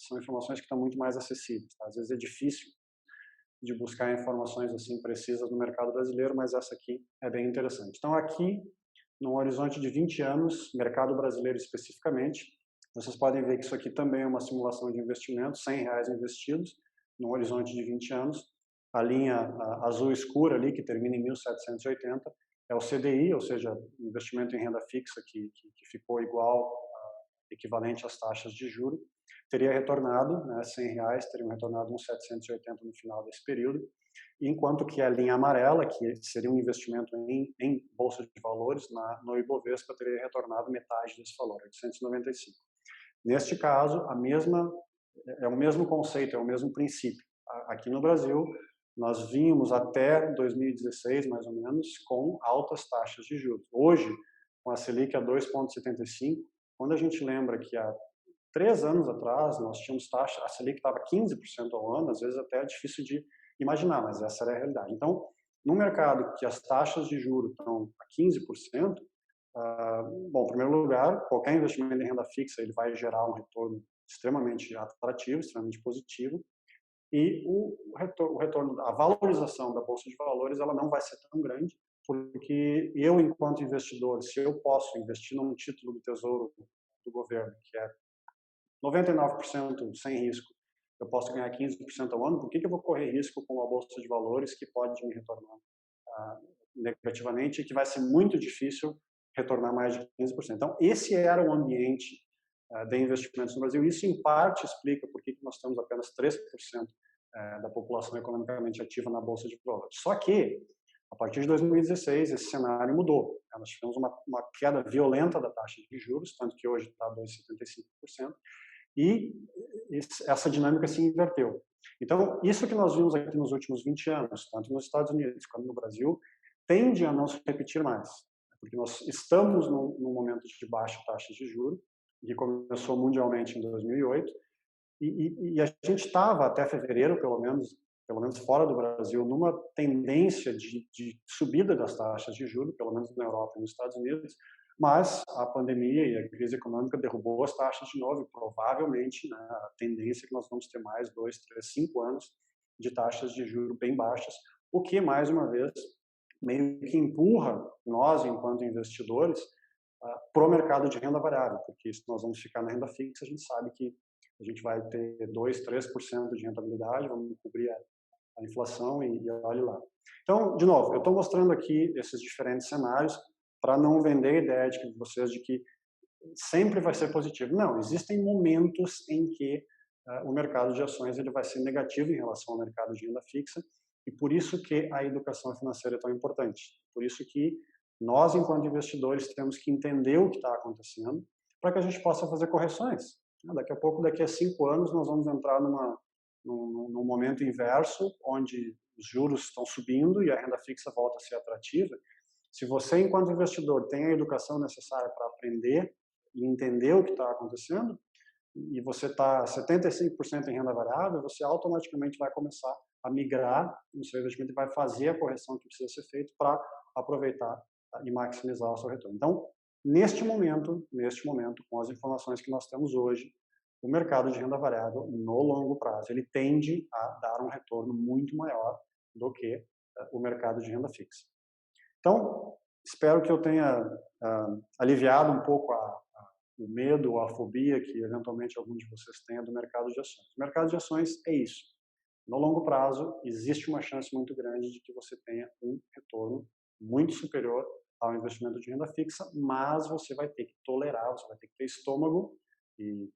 são informações que estão muito mais acessíveis. Tá? Às vezes é difícil de buscar informações assim precisas no mercado brasileiro, mas essa aqui é bem interessante. Então, aqui, num horizonte de 20 anos, mercado brasileiro especificamente, vocês podem ver que isso aqui também é uma simulação de investimento, R$100 investidos, num horizonte de 20 anos. A linha azul escura ali, que termina em 1780, é o CDI, ou seja, investimento em renda fixa que ficou igual, equivalente às taxas de juros, teria retornado, né, R$ 100, teriam retornado uns 780 no final desse período, enquanto que a linha amarela, que seria um investimento em bolsa de valores, no Ibovespa teria retornado metade desse valor, 895. Neste caso, é o mesmo conceito, é o mesmo princípio. Aqui no Brasil, nós vínhamos até 2016, mais ou menos, com altas taxas de juros. Hoje, com a Selic a 2,75, quando a gente lembra que há 3 anos atrás nós tínhamos taxa, a Selic estava 15% ao ano, às vezes até é difícil de imaginar, mas essa era a realidade. Então, no mercado que as taxas de juros estão a 15%, bom, em primeiro lugar, qualquer investimento em renda fixa ele vai gerar um retorno extremamente atrativo, extremamente positivo, e o retorno, a valorização da bolsa de valores, ela não vai ser tão grande, porque eu, enquanto investidor, se eu posso investir num título do Tesouro do governo, que é 99% sem risco, eu posso ganhar 15% ao ano, por que eu vou correr risco com a bolsa de valores que pode me retornar negativamente e que vai ser muito difícil retornar mais de 15%? Então, esse era o ambiente de investimentos no Brasil. Isso, em parte, explica por que nós temos apenas 3% da população economicamente ativa na Bolsa de Valores. Só que, a partir de 2016, esse cenário mudou. Nós tivemos uma queda violenta da taxa de juros, tanto que hoje está 2,75%, e essa dinâmica se inverteu. Então, isso que nós vimos aqui nos últimos 20 anos, tanto nos Estados Unidos quanto no Brasil, tende a não se repetir mais, porque nós estamos num momento de baixa taxa de juros, que começou mundialmente em 2008, e a gente estava até fevereiro, pelo menos fora do Brasil, numa tendência de subida das taxas de juros, pelo menos na Europa e nos Estados Unidos, mas a pandemia e a crise econômica derrubou as taxas de novo, e provavelmente, né, a tendência é que nós vamos ter mais 2, 3, 5 anos de taxas de juros bem baixas, o que, mais uma vez, meio que empurra nós, enquanto investidores, para o mercado de renda variável, porque se nós vamos ficar na renda fixa, a gente sabe que a gente vai ter 2, 3% de rentabilidade, vamos cobrir a inflação e olhe lá. Então, de novo, eu estou mostrando aqui esses diferentes cenários para não vender a ideia de vocês de que sempre vai ser positivo. Não, existem momentos em que o mercado de ações ele vai ser negativo em relação ao mercado de renda fixa, e por isso que a educação financeira é tão importante. Por isso que nós, enquanto investidores, temos que entender o que está acontecendo para que a gente possa fazer correções. Daqui a pouco, daqui a 5 anos, nós vamos entrar num momento inverso, onde os juros estão subindo e a renda fixa volta a ser atrativa. Se você, enquanto investidor, tem a educação necessária para aprender e entender o que está acontecendo, e você está 75% em renda variável, você automaticamente vai começar a migrar no seu investimento e vai fazer a correção que precisa ser feita para aproveitar e maximizar o seu retorno. Então, neste momento, com as informações que nós temos hoje, o mercado de renda variável, no longo prazo, ele tende a dar um retorno muito maior do que o mercado de renda fixa. Então, espero que eu tenha aliviado um pouco o medo ou a fobia que, eventualmente, alguns de vocês tenham do mercado de ações. O mercado de ações é isso. No longo prazo, existe uma chance muito grande de que você tenha um retorno muito superior ao investimento de renda fixa, mas você vai ter que tolerar, você vai ter que ter estômago e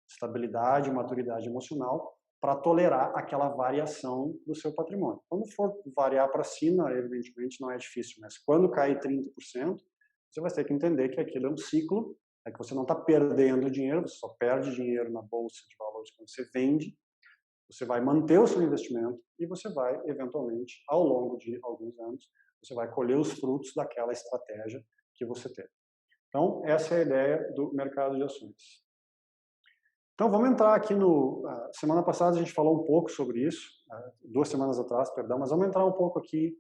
estabilidade, maturidade emocional para tolerar aquela variação do seu patrimônio. Quando for variar para cima, evidentemente não é difícil, mas quando cair 30%, você vai ter que entender que aquilo é um ciclo, é que você não está perdendo dinheiro, você só perde dinheiro na bolsa de valores quando você vende, você vai manter o seu investimento e você vai, eventualmente, ao longo de alguns anos, você vai colher os frutos daquela estratégia que você teve. Então, essa é a ideia do mercado de ações. Então, vamos entrar aqui semana passada a gente falou um pouco sobre isso, 2 semanas atrás, perdão, mas vamos entrar um pouco aqui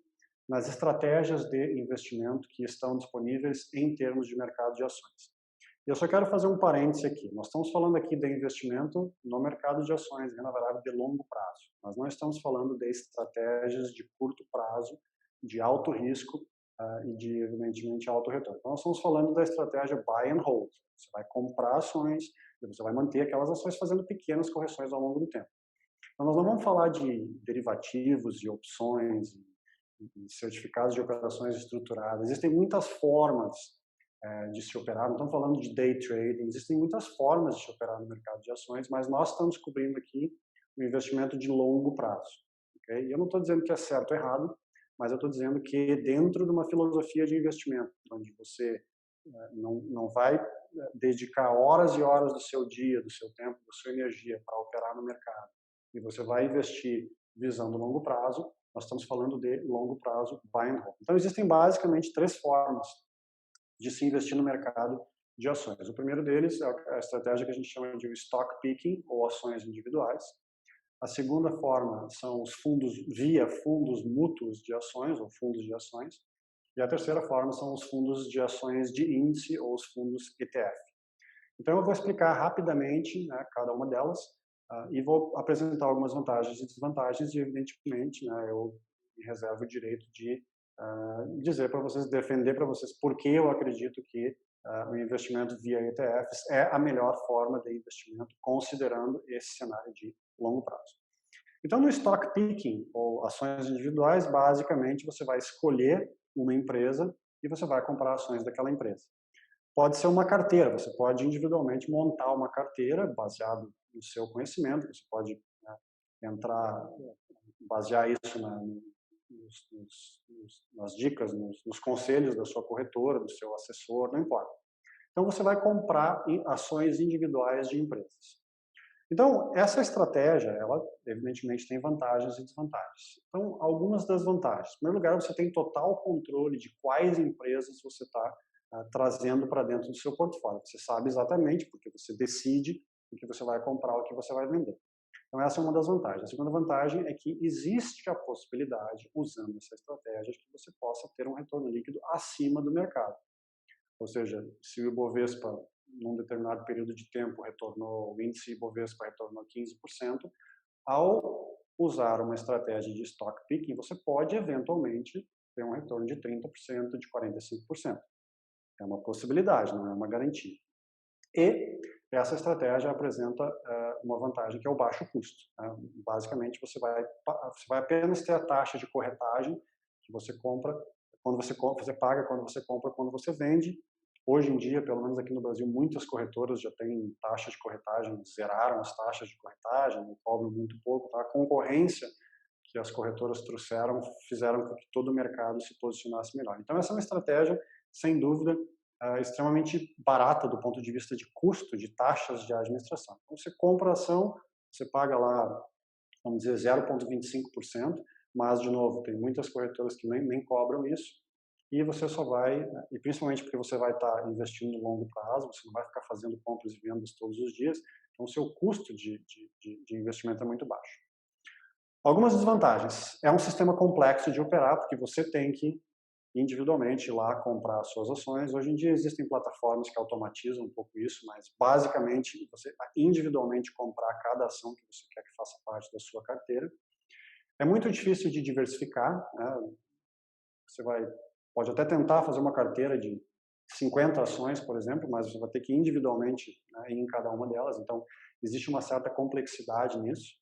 nas estratégias de investimento que estão disponíveis em termos de mercado de ações. Eu só quero fazer um parêntese aqui. Nós estamos falando aqui de investimento no mercado de ações, renda variável de longo prazo. Nós não estamos falando de estratégias de curto prazo, de alto risco e de, evidentemente, alto retorno. Então, nós estamos falando da estratégia buy and hold. Você vai comprar ações e você vai manter aquelas ações fazendo pequenas correções ao longo do tempo. Então, nós não vamos falar de derivativos, de opções, de certificados de operações estruturadas. Existem muitas formas de se operar, não estamos falando de day trading, existem muitas formas de se operar no mercado de ações, mas nós estamos cobrindo aqui um investimento de longo prazo. Okay? E eu não estou dizendo que é certo ou errado, mas eu estou dizendo que dentro de uma filosofia de investimento, onde você não vai dedicar horas e horas do seu dia, do seu tempo, da sua energia para operar no mercado, e você vai investir visando longo prazo, nós estamos falando de longo prazo, buy and hold. Então, existem basicamente 3 formas de se investir no mercado de ações. O primeiro deles é a estratégia que a gente chama de stock picking, ou ações individuais. A segunda forma são os fundos via fundos mútuos de ações, ou fundos de ações. E a terceira forma são os fundos de ações de índice, ou os fundos ETF. Então, eu vou explicar rapidamente, né, cada uma delas, e vou apresentar algumas vantagens e desvantagens, e evidentemente, né, eu me reservo o direito de dizer para vocês, defender para vocês por que eu acredito que o investimento via ETFs é a melhor forma de investimento, considerando esse cenário de longo prazo. Então, no stock picking, ou ações individuais, basicamente você vai escolher uma empresa e você vai comprar ações daquela empresa. Pode ser uma carteira, você pode individualmente montar uma carteira baseado no seu conhecimento, você pode, né, basear isso nas dicas, nos conselhos da sua corretora, do seu assessor, não importa. Então, você vai comprar ações individuais de empresas. Então, essa estratégia, ela evidentemente tem vantagens e desvantagens. Então, algumas das vantagens. Em primeiro lugar, você tem total controle de quais empresas você está trazendo para dentro do seu portfólio. Você sabe exatamente, porque você decide o que você vai comprar, o que você vai vender. Então, essa é uma das vantagens. A segunda vantagem é que existe a possibilidade, usando essa estratégia, de que você possa ter um retorno líquido acima do mercado. Ou seja, se o Ibovespa, num determinado período de tempo, o índice Ibovespa retornou 15%, ao usar uma estratégia de stock picking, você pode, eventualmente, ter um retorno de 30%, de 45%. É uma possibilidade, não é uma garantia. E essa estratégia apresenta uma vantagem que é o baixo custo. Basicamente, você vai apenas ter a taxa de corretagem que você compra, você paga quando você compra, quando você vende. Hoje em dia, pelo menos aqui no Brasil, muitas corretoras já têm taxa de corretagem, zeraram as taxas de corretagem, cobram muito pouco. A concorrência que as corretoras trouxeram fizeram com que todo o mercado se posicionasse melhor. Então, essa é uma estratégia, sem dúvida, extremamente barata do ponto de vista de custo, de taxas de administração. Então, você compra a ação, você paga lá, vamos dizer, 0,25%, mas, de novo, tem muitas corretoras que nem cobram isso, e você só vai, e principalmente porque você vai estar investindo no longo prazo, você não vai ficar fazendo compras e vendas todos os dias, então o seu custo de investimento é muito baixo. Algumas desvantagens. É um sistema complexo de operar, porque você tem que individualmente ir lá comprar as suas ações. Hoje em dia existem plataformas que automatizam um pouco isso, mas basicamente você individualmente comprar cada ação que você quer que faça parte da sua carteira. É muito difícil de diversificar, né? Você pode até tentar fazer uma carteira de 50 ações, por exemplo, mas você vai ter que individualmente, né, ir em cada uma delas. Então, existe uma certa complexidade nisso.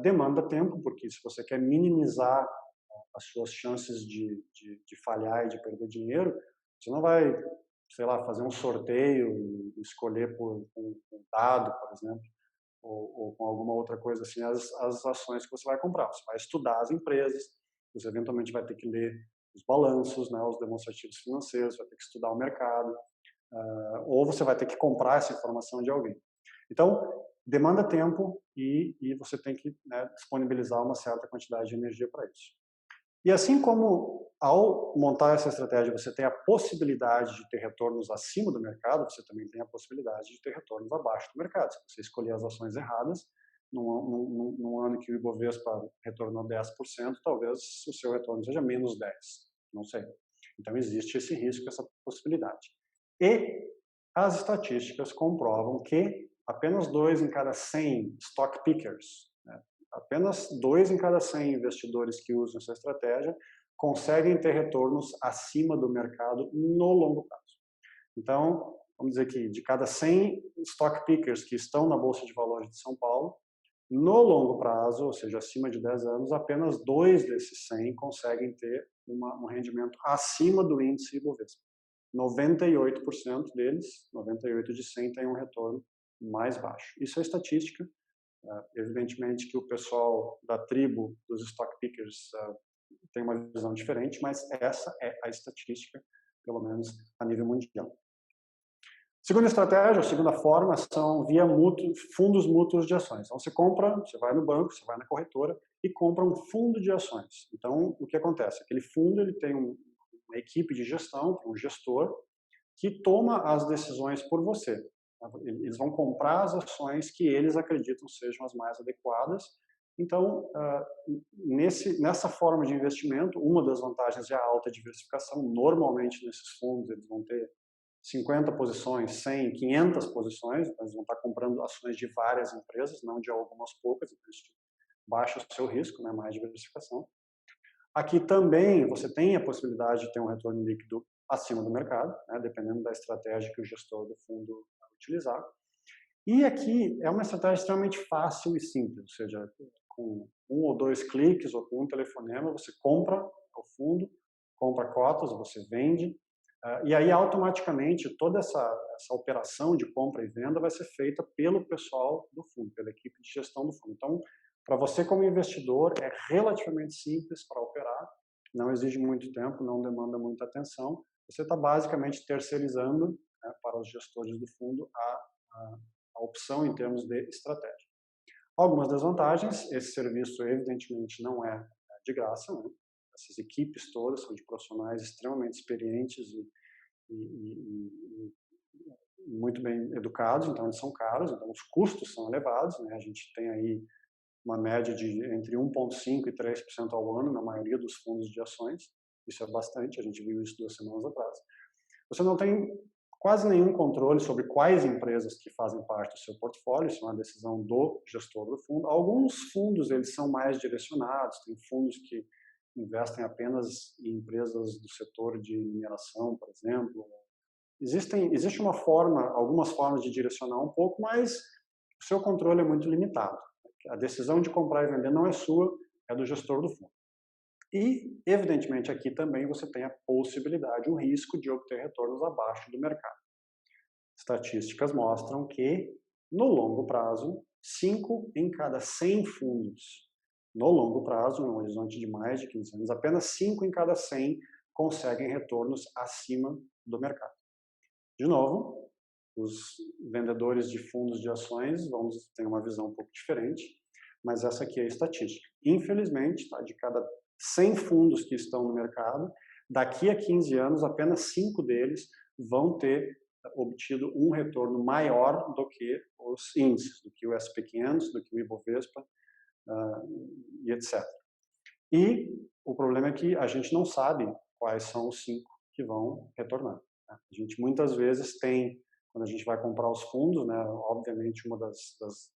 Demanda tempo, porque se você quer minimizar as suas chances de falhar e de perder dinheiro, você não vai, sei lá, fazer um sorteio e escolher por um dado, por exemplo, ou com alguma outra coisa assim, as ações que você vai comprar. Você vai estudar as empresas, você eventualmente vai ter que ler os balanços, né, os demonstrativos financeiros, vai ter que estudar o mercado, ou você vai ter que comprar essa informação de alguém. Então, demanda tempo e você tem que, né, disponibilizar uma certa quantidade de energia para isso. E assim como ao montar essa estratégia você tem a possibilidade de ter retornos acima do mercado, você também tem a possibilidade de ter retornos abaixo do mercado. Se você escolher as ações erradas, num ano que o Ibovespa retornou 10%, talvez o seu retorno seja menos 10%, não sei. Então existe esse risco, essa possibilidade. E as estatísticas comprovam que apenas 2 em cada 100 stock pickers, né, apenas 2 em cada 100 investidores que usam essa estratégia conseguem ter retornos acima do mercado no longo prazo. Então, vamos dizer que de cada 100 stock pickers que estão na Bolsa de Valores de São Paulo, No longo prazo, ou seja, acima de 10 anos, apenas 2 desses 100 conseguem ter um rendimento acima do índice Ibovespa. 98% deles, 98 de 100, têm um retorno mais baixo. Isso é estatística. Evidentemente que o pessoal da tribo dos stock pickers tem uma visão diferente, mas essa é a estatística, pelo menos a nível mundial. Segunda estratégia, a segunda forma, são via fundos mútuos de ações. Então, você vai no banco, você vai na corretora e compra um fundo de ações. Então, o que acontece? Aquele fundo ele tem uma equipe de gestão, um gestor, que toma as decisões por você. Eles vão comprar as ações que eles acreditam sejam as mais adequadas. Então, nessa forma de investimento, uma das vantagens é a alta diversificação. Normalmente, nesses fundos, eles vão ter 50 posições, 100, 500 posições, então eles vão estar comprando ações de várias empresas, não de algumas poucas, então isso baixa o seu risco, né, mais diversificação. Aqui também você tem a possibilidade de ter um retorno líquido acima do mercado, né, dependendo da estratégia que o gestor do fundo vai utilizar. E aqui é uma estratégia extremamente fácil e simples, ou seja, com 1 ou 2 cliques ou com um telefonema, você compra o fundo, compra cotas, você vende, e aí automaticamente toda essa operação de compra e venda vai ser feita pelo pessoal do fundo, pela equipe de gestão do fundo. Então, para você como investidor, é relativamente simples para operar, não exige muito tempo, não demanda muita atenção. Você está basicamente terceirizando, né, para os gestores do fundo a opção em termos de estratégia. Algumas desvantagens, esse serviço evidentemente não é de graça, né? Essas equipes todas são de profissionais extremamente experientes e muito bem educados, então eles são caros, então os custos são elevados, né? A gente tem aí uma média de entre 1,5% e 3% ao ano na maioria dos fundos de ações, isso é bastante, a gente viu isso 2 semanas atrás. Você não tem quase nenhum controle sobre quais empresas que fazem parte do seu portfólio, isso é uma decisão do gestor do fundo. Alguns fundos eles são mais direcionados, tem fundos que investem apenas em empresas do setor de mineração, por exemplo. Existe algumas formas de direcionar um pouco, mas o seu controle é muito limitado. A decisão de comprar e vender não é sua, é do gestor do fundo. E, evidentemente, aqui também você tem a possibilidade, o risco de obter retornos abaixo do mercado. Estatísticas mostram que, no longo prazo, 5 em cada 100 fundos, no longo prazo, em um horizonte de mais de 15 anos, apenas 5 em cada 100 conseguem retornos acima do mercado. De novo, os vendedores de fundos de ações vão ter uma visão um pouco diferente, mas essa aqui é a estatística. Infelizmente, tá, de cada 100 fundos que estão no mercado, daqui a 15 anos, apenas 5 deles vão ter obtido um retorno maior do que os índices, do que o S&P 500, do que o Ibovespa, e etc. E o problema é que a gente não sabe quais são os 5 que vão retornar. Né? A gente muitas vezes tem, quando a gente vai comprar os fundos, né, obviamente uma das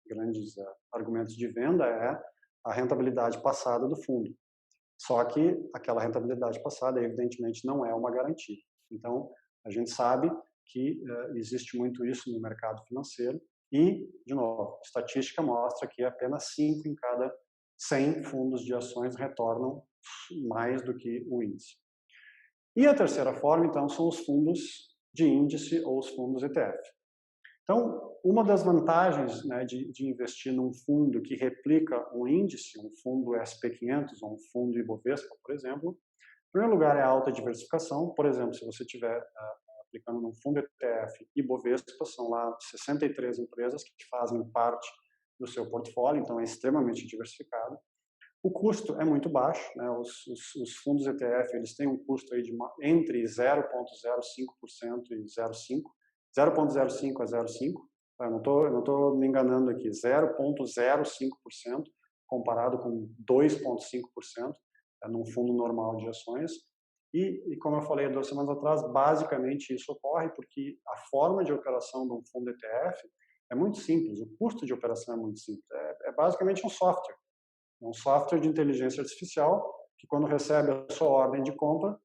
grandes argumentos de venda é a rentabilidade passada do fundo. Só que aquela rentabilidade passada, evidentemente, não é uma garantia. Então, a gente sabe que existe muito isso no mercado financeiro e, de novo, a estatística mostra que apenas 5 em cada 100 fundos de ações retornam mais do que o índice. E a terceira forma, então, são os fundos de índice ou os fundos ETF. Então, uma das vantagens, né, de investir num fundo que replica um índice, um fundo S&P 500 ou um fundo Ibovespa, por exemplo, em primeiro lugar é a alta diversificação. Por exemplo, se você estiver aplicando num fundo ETF Ibovespa, são lá 63 empresas que fazem parte do seu portfólio, então é extremamente diversificado. O custo é muito baixo, né? Os fundos ETF eles têm um custo aí de entre 0,05% e 0,05 a 0,5%. Eu não estou me enganando aqui, 0,05% comparado com 2,5% num fundo normal de ações. E como eu falei 2 semanas atrás, basicamente isso ocorre porque a forma de operação de um fundo ETF é muito simples, o custo de operação é muito simples. É basicamente um software. É um software de inteligência artificial que, quando recebe a sua ordem de compra,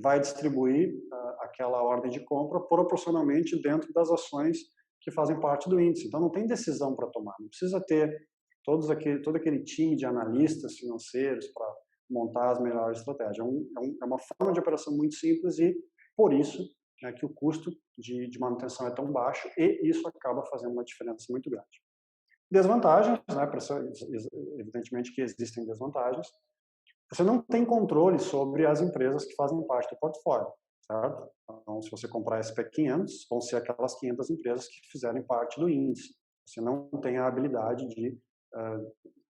vai distribuir aquela ordem de compra proporcionalmente dentro das ações que fazem parte do índice. Então, não tem decisão para tomar. Não precisa ter todo aquele time de analistas financeiros para montar as melhores estratégias. É uma forma de operação muito simples e, por isso, que o custo de manutenção é tão baixo e isso acaba fazendo uma diferença muito grande. Desvantagens, evidentemente que existem desvantagens. Você não tem controle sobre as empresas que fazem parte do portfólio, certo? Então, se você comprar SP 500, vão ser aquelas 500 empresas que fizerem parte do índice. Você não tem a habilidade de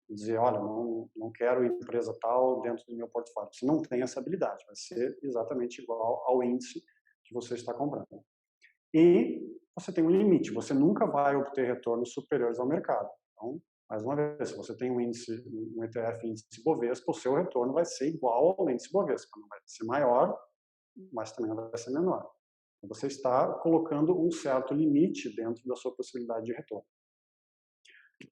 dizer, olha, não quero empresa tal dentro do meu portfólio. Você não tem essa habilidade, vai ser exatamente igual ao índice que você está comprando. E você tem um limite, você nunca vai obter retornos superiores ao mercado. Então, mais uma vez, se você tem um ETF índice Bovespa, o seu retorno vai ser igual ao índice Bovespa. Não vai ser maior, mas também não vai ser menor. Então, você está colocando um certo limite dentro da sua possibilidade de retorno.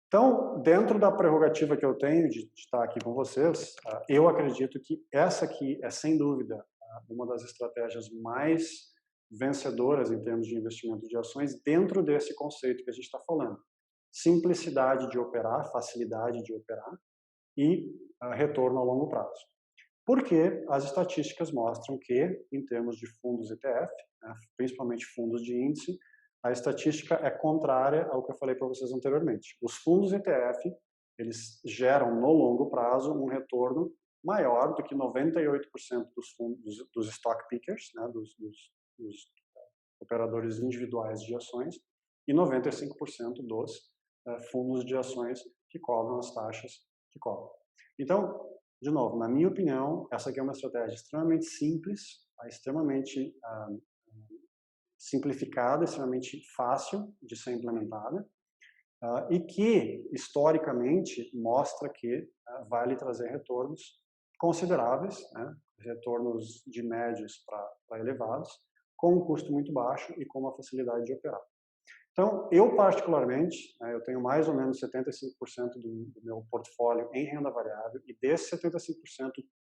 Então, dentro da prerrogativa que eu tenho de estar aqui com vocês, eu acredito que essa aqui é, sem dúvida, uma das estratégias mais vencedoras em termos de investimento de ações dentro desse conceito que a gente está falando. Simplicidade de operar, facilidade de operar e retorno a longo prazo. Porque as estatísticas mostram que, em termos de fundos ETF, principalmente fundos de índice, a estatística é contrária ao que eu falei para vocês anteriormente. Os fundos ETF, eles geram no longo prazo um retorno maior do que 98% dos fundos, dos stock pickers, dos operadores individuais de ações, e 95% dos fundos de ações que cobram as taxas que cobram. Então, de novo, na minha opinião, essa aqui é uma estratégia extremamente simples, extremamente simplificada, extremamente fácil de ser implementada, e que, historicamente, mostra que vai lhe trazer retornos consideráveis, retornos de médios para elevados, com um custo muito baixo e com uma facilidade de operar. Então, eu particularmente, eu tenho mais ou menos 75% do meu portfólio em renda variável e desses 75%,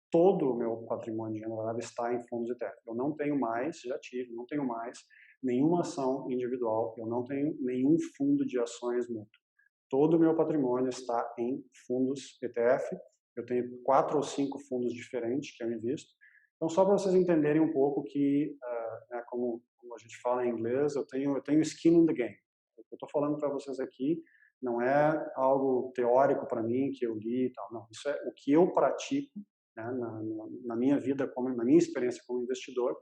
todo o meu patrimônio de renda variável está em fundos ETF. Eu não tenho mais, já tive, não tenho mais nenhuma ação individual, eu não tenho nenhum fundo de ações mútuo. Todo o meu patrimônio está em fundos ETF, eu tenho 4 ou 5 fundos diferentes que eu invisto. Então, só para vocês entenderem um pouco que, como a gente fala em inglês, eu tenho skin in the game. O que eu estou falando para vocês aqui não é algo teórico para mim, que eu li e tal, não. Isso é o que eu pratico na minha vida, na minha experiência como investidor,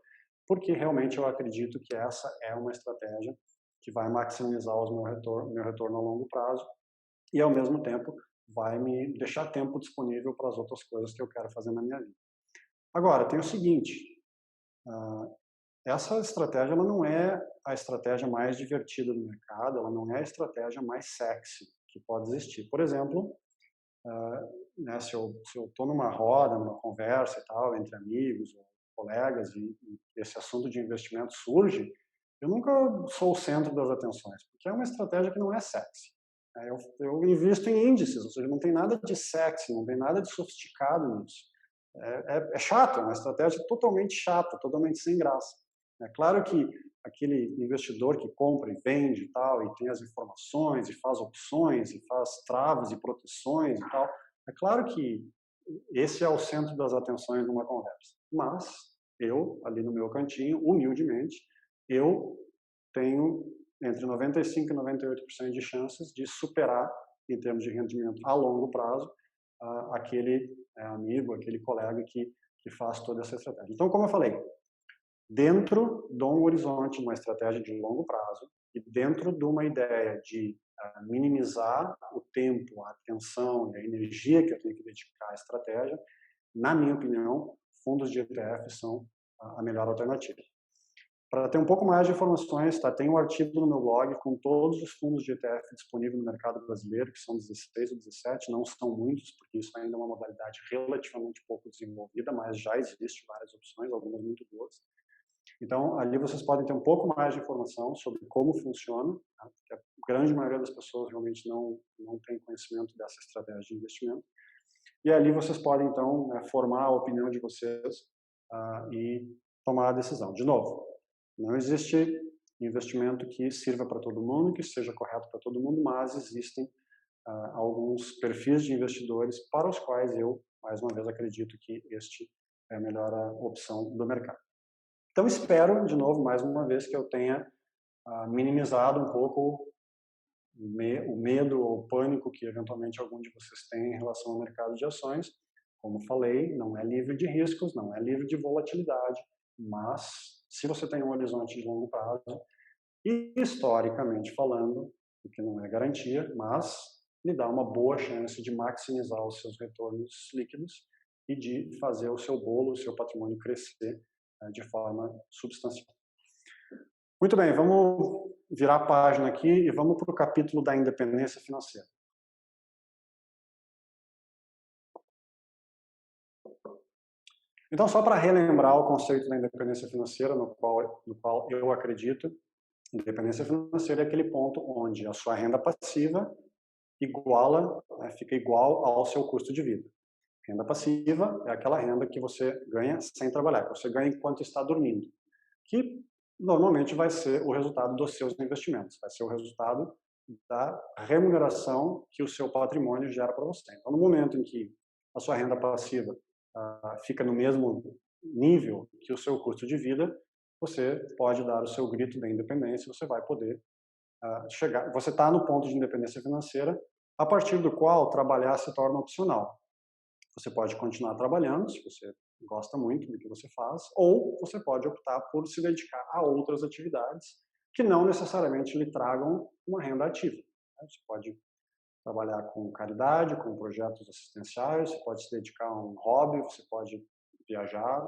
porque realmente eu acredito que essa é uma estratégia que vai maximizar meu retorno a longo prazo e, ao mesmo tempo, vai me deixar tempo disponível para as outras coisas que eu quero fazer na minha vida. Agora, tem o seguinte, essa estratégia ela não é a estratégia mais divertida do mercado, ela não é a estratégia mais sexy que pode existir. Por exemplo, se eu estou numa roda, numa conversa e tal, entre amigos ou colegas, e esse assunto de investimento surge, eu nunca sou o centro das atenções, porque é uma estratégia que não é sexy. Eu invisto em índices, ou seja, não tem nada de sexy, não tem nada de sofisticado nisso. É chato, é uma estratégia totalmente chata, totalmente sem graça. É claro que aquele investidor que compra e vende e tal, e tem as informações, e faz opções, e faz travas e proteções e tal, é claro que esse é o centro das atenções numa conversa. Mas eu, ali no meu cantinho, humildemente, eu tenho entre 95% e 98% de chances de superar, em termos de rendimento a longo prazo, aquele amigo, aquele colega que faz toda essa estratégia. Então, como eu falei, dentro de um horizonte, uma estratégia de longo prazo, e dentro de uma ideia de minimizar o tempo, a atenção e a energia que eu tenho que dedicar à estratégia, na minha opinião, fundos de ETF são a melhor alternativa. Para ter um pouco mais de informações, tem um artigo no meu blog com todos os fundos de ETF disponíveis no mercado brasileiro, que são 16 ou 17, não são muitos, porque isso ainda é uma modalidade relativamente pouco desenvolvida, mas já existe várias opções, algumas muito boas. Então, ali vocês podem ter um pouco mais de informação sobre como funciona, porque a grande maioria das pessoas realmente não tem conhecimento dessa estratégia de investimento. E ali vocês podem, então, formar a opinião de vocês e tomar a decisão. De novo, não existe investimento que sirva para todo mundo, que seja correto para todo mundo, mas existem alguns perfis de investidores para os quais eu, mais uma vez, acredito que este é a melhor opção do mercado. Então, espero, de novo, mais uma vez, que eu tenha minimizado um pouco o medo ou o pânico que, eventualmente, algum de vocês tem em relação ao mercado de ações. Como falei, não é livre de riscos, não é livre de volatilidade, mas, se você tem um horizonte de longo prazo, e historicamente falando, o que não é garantia, mas lhe dá uma boa chance de maximizar os seus retornos líquidos e de fazer o seu bolo, o seu patrimônio crescer de forma substancial. Muito bem, vamos virar a página aqui e vamos para o capítulo da independência financeira. Então, só para relembrar o conceito da independência financeira, no qual eu acredito, independência financeira é aquele ponto onde a sua renda passiva fica igual ao seu custo de vida. Renda passiva é aquela renda que você ganha sem trabalhar, que você ganha enquanto está dormindo, que normalmente vai ser o resultado dos seus investimentos, vai ser o resultado da remuneração que o seu patrimônio gera para você. Então, no momento em que a sua renda passiva fica no mesmo nível que o seu custo de vida, você pode dar o seu grito da independência, você vai poder chegar, você está no ponto de independência financeira, a partir do qual trabalhar se torna opcional. Você pode continuar trabalhando, se você gosta muito do que você faz, ou você pode optar por se dedicar a outras atividades que não necessariamente lhe tragam uma renda ativa. Você pode trabalhar com caridade, com projetos assistenciais, você pode se dedicar a um hobby, você pode viajar.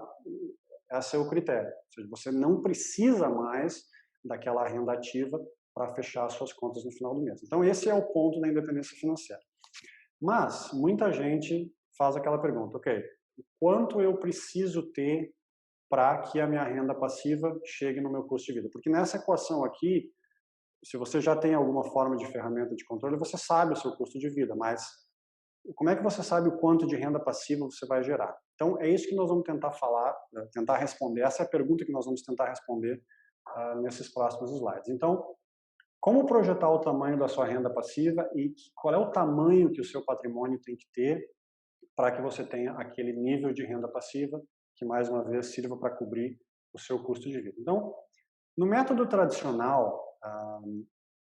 Esse é o critério. Ou seja, você não precisa mais daquela renda ativa para fechar suas contas no final do mês. Então, esse é o ponto da independência financeira. Mas, muita gente faz aquela pergunta, ok, quanto eu preciso ter para que a minha renda passiva chegue no meu custo de vida? Porque nessa equação aqui, se você já tem alguma forma de ferramenta de controle, você sabe o seu custo de vida, mas como é que você sabe o quanto de renda passiva você vai gerar? Então, é isso que nós vamos tentar falar, tentar responder. Essa é a pergunta que nós vamos tentar responder nesses próximos slides. Então, como projetar o tamanho da sua renda passiva e qual é o tamanho que o seu patrimônio tem que ter para que você tenha aquele nível de renda passiva que, mais uma vez, sirva para cobrir o seu custo de vida. Então, no método tradicional,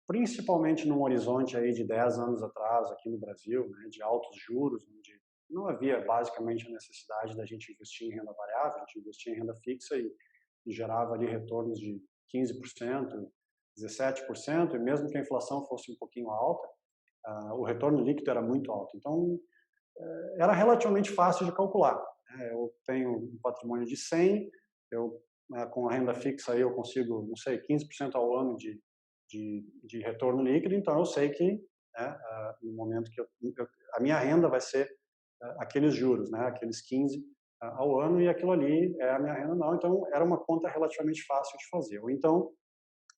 principalmente num horizonte aí de 10 anos atrás, aqui no Brasil, né, de altos juros, onde não havia basicamente a necessidade da gente investir em renda variável, a gente investia em renda fixa e gerava ali retornos de 15%, 17%, e mesmo que a inflação fosse um pouquinho alta, o retorno líquido era muito alto. Então, era relativamente fácil de calcular. Eu tenho um patrimônio de 100, com a renda fixa aí eu consigo, não sei, 15% ao ano de retorno líquido, então eu sei que no momento que a minha renda vai ser aqueles juros, né, aqueles 15 ao ano, e aquilo ali é a minha renda não. Então, era uma conta relativamente fácil de fazer. Ou então,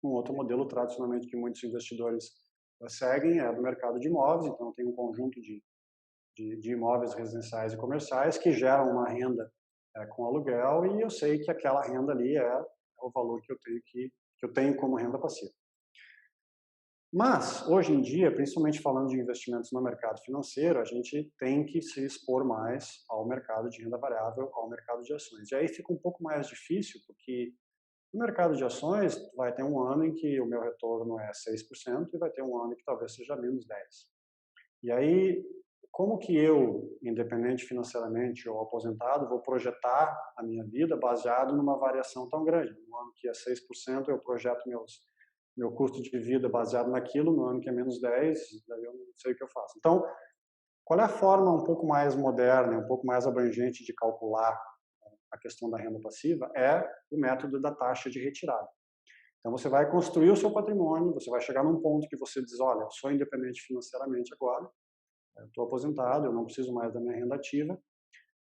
um outro modelo tradicionalmente que muitos investidores seguem é do mercado de imóveis. Então, tem um conjunto de imóveis residenciais e comerciais que geram uma renda com aluguel, e eu sei que aquela renda ali é o valor que eu tenho como renda passiva. Mas, hoje em dia, principalmente falando de investimentos no mercado financeiro, a gente tem que se expor mais ao mercado de renda variável, ao mercado de ações. E aí fica um pouco mais difícil, porque no mercado de ações vai ter um ano em que o meu retorno é 6% e vai ter um ano que talvez seja menos 10%. E aí, como que eu, independente financeiramente ou aposentado, vou projetar a minha vida baseado numa variação tão grande? No ano que é 6%, eu projeto meu custo de vida baseado naquilo, no ano que é menos 10, daí eu não sei o que eu faço. Então, qual é a forma um pouco mais moderna, um pouco mais abrangente de calcular a questão da renda passiva? É o método da taxa de retirada. Então, você vai construir o seu patrimônio, você vai chegar num ponto que você diz, olha, eu sou independente financeiramente agora, eu estou aposentado, eu não preciso mais da minha renda ativa,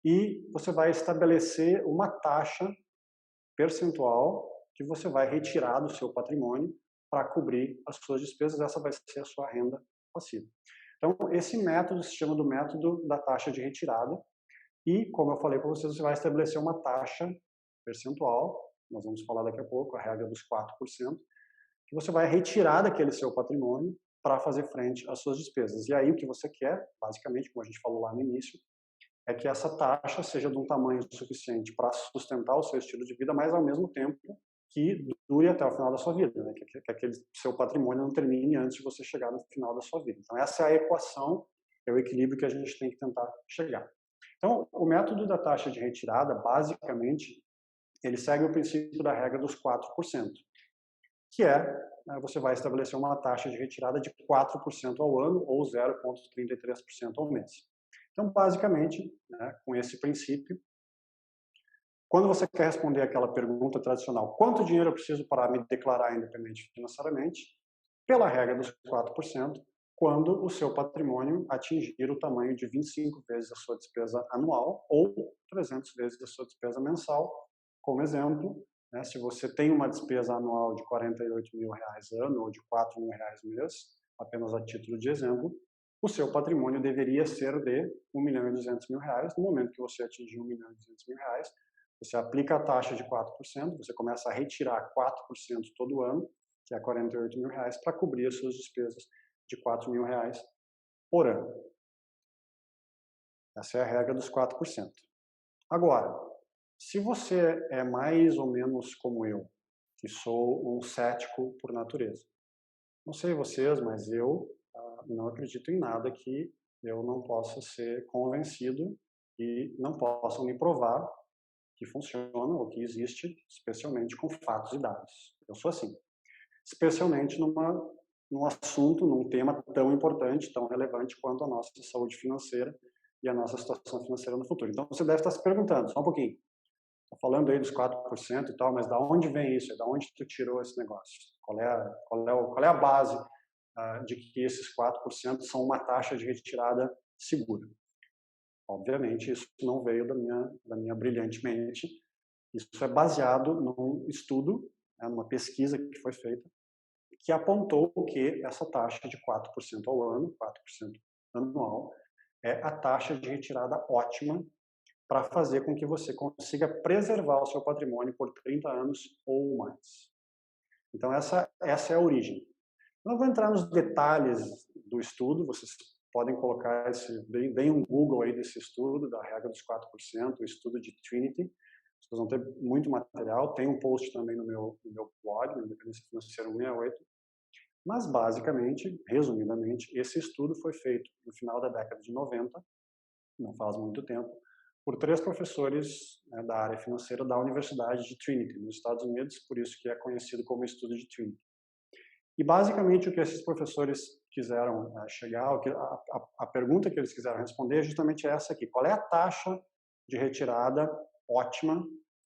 e você vai estabelecer uma taxa percentual que você vai retirar do seu patrimônio para cobrir as suas despesas. Essa vai ser a sua renda passiva. Então, esse método se chama do método da taxa de retirada, e, como eu falei para vocês, você vai estabelecer uma taxa percentual, nós vamos falar daqui a pouco, a regra dos 4%, que você vai retirar daquele seu patrimônio para fazer frente às suas despesas. E aí o que você quer, basicamente, como a gente falou lá no início, é que essa taxa seja de um tamanho suficiente para sustentar o seu estilo de vida, mas ao mesmo tempo que dure até o final da sua vida, né? Que aquele seu patrimônio não termine antes de você chegar no final da sua vida. Então essa é a equação, é o equilíbrio que a gente tem que tentar chegar. Então o método da taxa de retirada, basicamente, ele segue o princípio da regra dos 4%, que é, você vai estabelecer uma taxa de retirada de 4% ao ano ou 0,33% ao mês. Então, basicamente, né, com esse princípio, quando você quer responder aquela pergunta tradicional, quanto dinheiro eu preciso para me declarar independente financeiramente? Pela regra dos 4%, quando o seu patrimônio atingir o tamanho de 25 vezes a sua despesa anual ou 300 vezes a sua despesa mensal. Como exemplo, né, se você tem uma despesa anual de R$48 mil ano ou de R$4 mil mês, apenas a título de exemplo, o seu patrimônio deveria ser de R$1.200.000. No momento que você atingir R$1.200.000, você aplica a taxa de 4%, você começa a retirar 4% todo ano, que é R$48 mil, para cobrir as suas despesas de R$4 mil por ano. Essa é a regra dos 4%. Agora, se você é mais ou menos como eu, que sou um cético por natureza, não sei vocês, mas eu não acredito em nada que eu não possa ser convencido e não possam me provar que funciona ou que existe, especialmente com fatos e dados. Eu sou assim. Especialmente num assunto, num tema tão importante, tão relevante quanto a nossa saúde financeira e a nossa situação financeira no futuro. Então, você deve estar se perguntando, só um pouquinho, estou falando aí dos 4% e tal, mas da onde vem isso? Da onde tu tirou esse negócio? Qual é a base de que esses 4% são uma taxa de retirada segura? Obviamente, isso não veio da minha brilhante mente. Isso é baseado num estudo, numa pesquisa que foi feita, que apontou que essa taxa de 4% ao ano, 4% anual, é a taxa de retirada ótima para fazer com que você consiga preservar o seu patrimônio por 30 anos ou mais. Então, essa é a origem. Não vou entrar nos detalhes do estudo, vocês podem colocar deem um Google aí desse estudo, da regra dos 4%, o estudo de Trinity. Vocês vão ter muito material, tem um post também no meu blog, no Independência Financeira 168. Mas, basicamente, resumidamente, esse estudo foi feito no final da década de 90, não faz muito tempo, por 3 professores, né, da área financeira da Universidade de Trinity, nos Estados Unidos, por isso que é conhecido como estudo de Trinity. E, basicamente, o que esses professores quiseram chegar, a pergunta que eles quiseram responder é justamente essa aqui. Qual é a taxa de retirada ótima